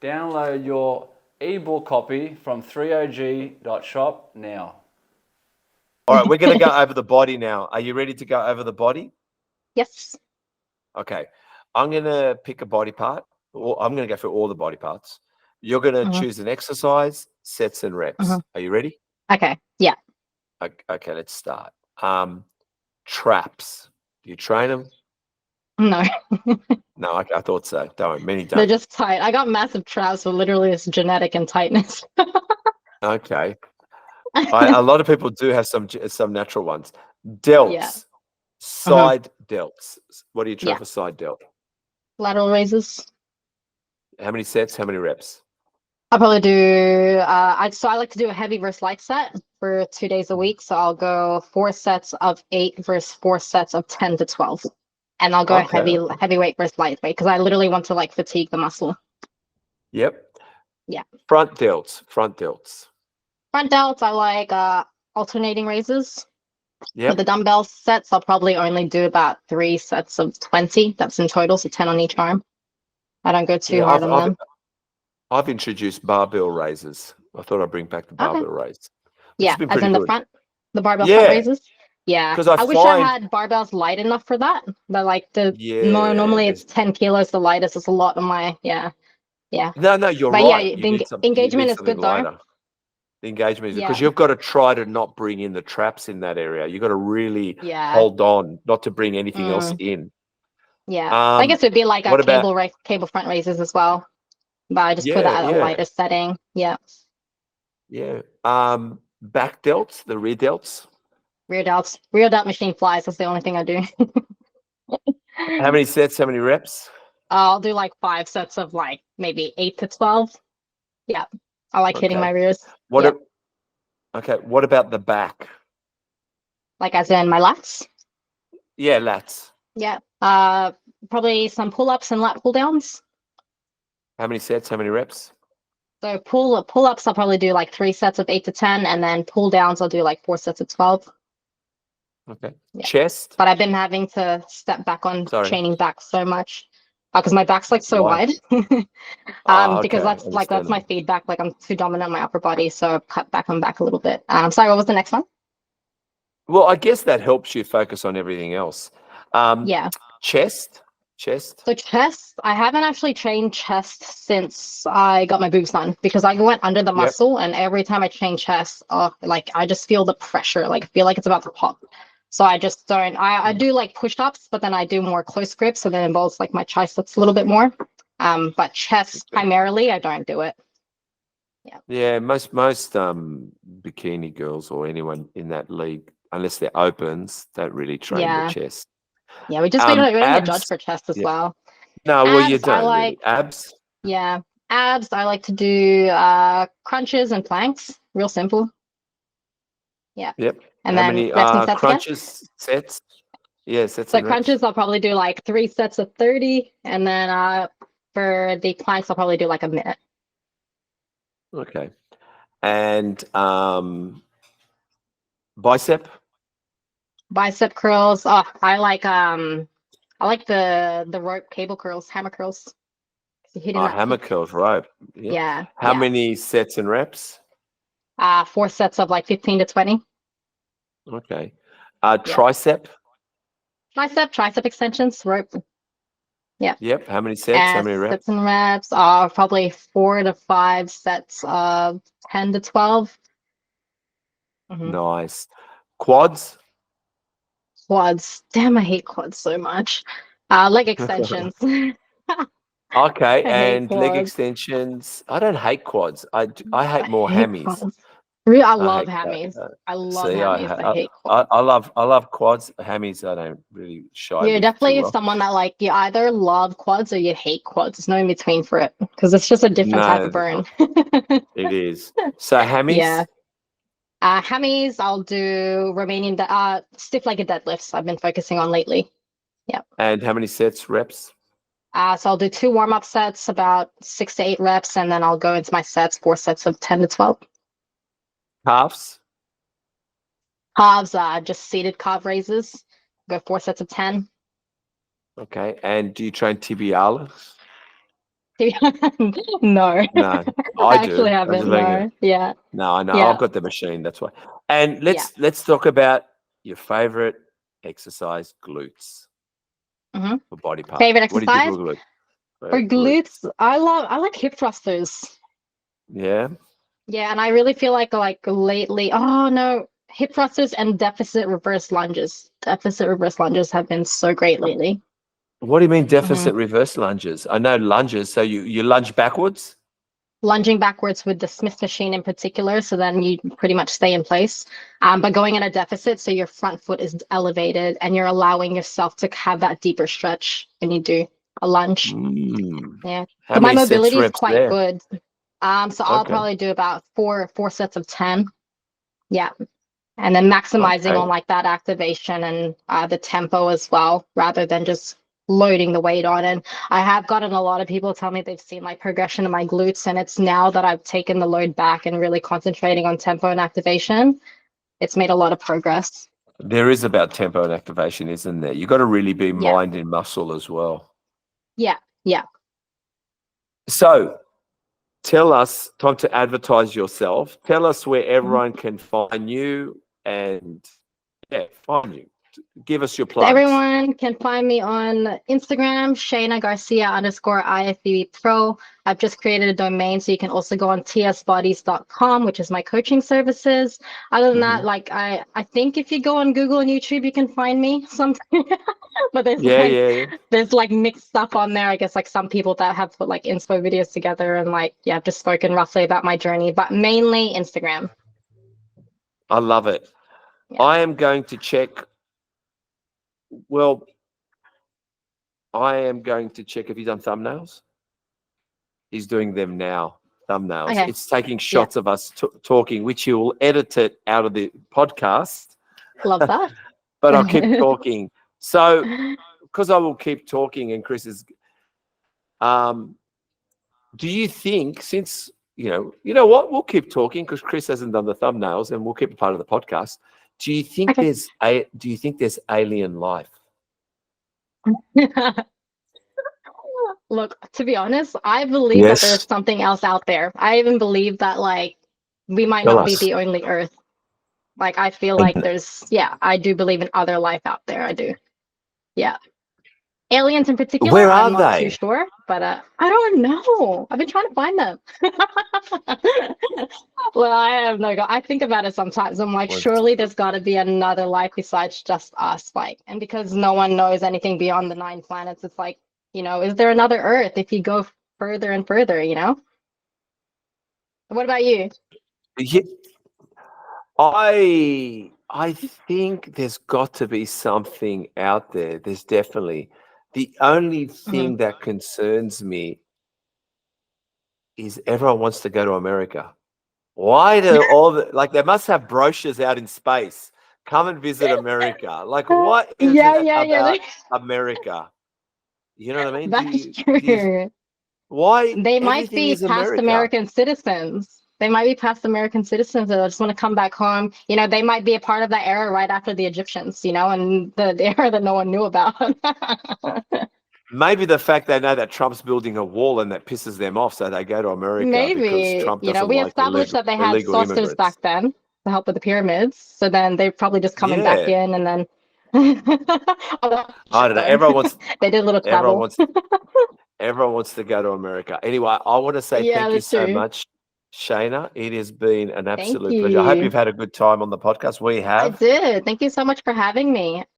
Download your ebook copy from threeog.shop now. All right, we're going to go over the body now. Are you ready to go over the body? Yes. Okay. I'm going to pick a body part. Or I'm going to go through all the body parts. You're going to choose an exercise, sets and reps. Are you ready? Okay. Yeah. Okay, let's start. Traps. Do you train them? No. No, I thought so. Don't. Many They're don't. just tight. I got massive traps, so literally it's genetic and tightness. Okay. A lot of people do have some natural ones. Delts. Yeah. Side delts. What do you train Yeah. for side delt? Lateral raises. How many sets? How many reps? I'll probably do I like to do a heavy versus light set for 2 days a week. So I'll go 4 sets of 8 versus 4 sets of 10 to 12. And I'll go Okay. heavyweight versus lightweight because I literally want to like fatigue the muscle. Yep. Yeah. Front delts. Front delts. Front delts, I like alternating raises. Yep. For the dumbbell sets, I'll probably only do about 3 sets of 20. That's in total, so 10 on each arm. I don't go too hard on them. I've introduced barbell raises. I thought I'd bring back the barbell raise. Yeah, been as pretty in good. the barbell Yeah. front raises. Yeah, 'Cause I wish I had barbells light enough for that, but like normally it's 10 kilos the lightest. It's a lot on my No, you're But right. yeah, You the need engagement is something good though. lighter. The engagement is Yeah. because you've got to try to not bring in the traps in that area. You've got to really Yeah. hold on, not to bring anything else in. Yeah, I guess it'd be like a what about- cable front raises as well, but I just put that at a lighter setting. Yeah. Yeah. Back delts, the rear delts. Rear delt machine flies. That's the only thing I do. How many sets? How many reps? I'll do like 5 sets of like maybe 8 to 12. Yeah, I like hitting Okay. my rears. Okay. What about the back? Like as in my lats. Yeah, lats. Yeah. Probably some pull-ups and lat pull-downs. How many sets? How many reps? So pull-ups, I'll probably do like 3 sets of 8 to 10, and then pull-downs, I'll do like 4 sets of 12. Okay. Yeah. Chest. But I've been having to step back on Sorry. chaining back so much because my back's like so Why? wide. Okay, Because that's my feedback. Like I'm too dominant on my upper body, so I've cut back on back a little bit. Sorry, what was the next one? Well, I guess that helps you focus on everything else. Yeah. Chest. So chest, I haven't actually trained chest since I got my boobs done because I went under the muscle, and every time I train chest, I just feel the pressure. Like I feel like it's about to pop. So I just don't. I do like push-ups, but then I do more close grips, so that involves like my triceps a little bit more. But chest primarily, I don't do it. Yeah, most bikini girls or anyone in that league, unless they're opens, don't really train the chest. Yeah, we don't get judged for chest as well. No, well, you Abs, I don't like- really. Abs. Yeah, abs. I like to do crunches and planks. Real simple. Yeah. Yep. And How then many reps and sets crunches, sets? Yeah, sets So and reps. crunches, I'll probably do like 3 sets of 30, and then for the planks, I'll probably do like a minute. Okay. And bicep. Bicep curls. Oh, I like the rope cable curls, hammer curls. Hitting that Hammer peak. curls, rope. Yeah. How many sets and reps? 4 sets of like 15 to 20. Okay. Tricep. Tricep extensions, rope. Yeah. Yep. How many sets? How many reps? Sets and reps are probably 4 to 5 sets of 10 to 12. Nice. Quads. Quads. Damn, I hate quads so much. Leg extensions. Okay, I hate and leg quads. extensions. I don't hate quads. I hate I more hate hammies. quads. Really, I I love hate that. hammies. I love See, hammies. I hate quads. I love quads. Hammies, I don't really shy You're with too definitely well. someone that like you either love quads or you hate quads. There's no in between for it because it's just a different type of No, burn. it is. So hammies. Yeah. Hammies, I'll do Romanian stiff legged deadlifts. I've been focusing on lately. Yeah. And how many sets, reps? So I'll do 2 warm-up sets, about 6 to 8 reps, and then I'll go into my sets, 4 sets of 10 to 12. Calves. Calves, just seated calf raises. Go 4 sets of 10. Okay. And do you train tibialis? No. No, I I do. actually I'm just haven't. letting you. No. Yeah. No, I know. Yeah. I've got the machine. That's why. And Yeah. let's talk about your favorite exercise, glutes, Hmm. for body part. Favorite What do you do exercise? for glutes? For glutes, I like hip thrusters. Yeah. Yeah, and I really feel like lately, oh no, hip thrusters and deficit reverse lunges. Deficit reverse lunges have been so great lately. What do you mean Hmm. deficit reverse lunges? I know lunges. So you lunge backwards. Lunging backwards with the Smith machine in particular, so then you pretty much stay in place. But going in a deficit, so your front foot is elevated and you're allowing yourself to have that deeper stretch when you do a lunge. Yeah, How but my many sets, mobility is reps quite there? good. So I'll Okay. probably do about four sets of 10. Yeah. And then maximizing Okay. on like that activation and the tempo as well, rather than just loading the weight on. And I have gotten a lot of people tell me they've seen like progression in my glutes, and it's now that I've taken the load back and really concentrating on tempo and activation, it's made a lot of progress. There is about tempo and activation, isn't there? You got to really be Yeah. mind and muscle as well. Yeah. Yeah. So tell us, time to advertise yourself. Tell us where everyone can find you and find you. Give us your So plugs. everyone can find me on Instagram, Shaina Garcia _ IFBB Pro. I've just created a domain, so you can also go on tsbodies.com, which is my coaching services. Other than that, like I think if you go on Google and YouTube, you can find me something. But there's like mixed stuff on there. I guess like some people that have put like inspo videos together and like I've just spoken roughly about my journey, but mainly Instagram. I love it. Yeah. I am going to check. Well, I am going to check if he's done thumbnails. He's doing them now. Thumbnails. Okay. It's taking shots of us talking, which he will edit it out of the podcast. Love that. But I'll keep talking. So, because I will keep talking, and Chris is. Do you think, since you know what, we'll keep talking because Chris hasn't done the thumbnails, and we'll keep it part of the podcast. Do you think there's alien life? Look, to be honest, I believe that there's something else out there. I even believe that like we might not be the only Earth. Like I feel like I do believe in other life out there. I do. Yeah. Aliens in particular, Where are I'm not too they? sure, but I don't know. I've been trying to find them. Well, I have no go. I think about it sometimes. I'm like, surely there's got to be another life besides just us. Like, and because no one knows anything beyond the 9 planets, it's like, is there another Earth if you go further and further, What about you? Yeah, I think there's got to be something out there. There's definitely. The only thing that concerns me is everyone wants to go to America. Why do they must have brochures out in space? Come and visit America. Like, what is it about America? You know what I mean? That's true. Why? They might Everything be is past American citizens. They might be past American citizens that just want to come back home. They might be a part of that era right after the Egyptians, and the era that no one knew about. Maybe the fact they know that Trump's building a wall and that pisses them off, so they go to America because Trump doesn't we like established that they had illegal saucers immigrants. back then to help with the pyramids. So then they're probably just coming back in, and then I don't know. Everyone wants. They did a little travel. Everyone wants to go to America. Anyway, I want to say thank you so much, Shaina. It has been an absolute pleasure. I hope you've had a good time on the podcast. We have. I did. Thank you so much for having me.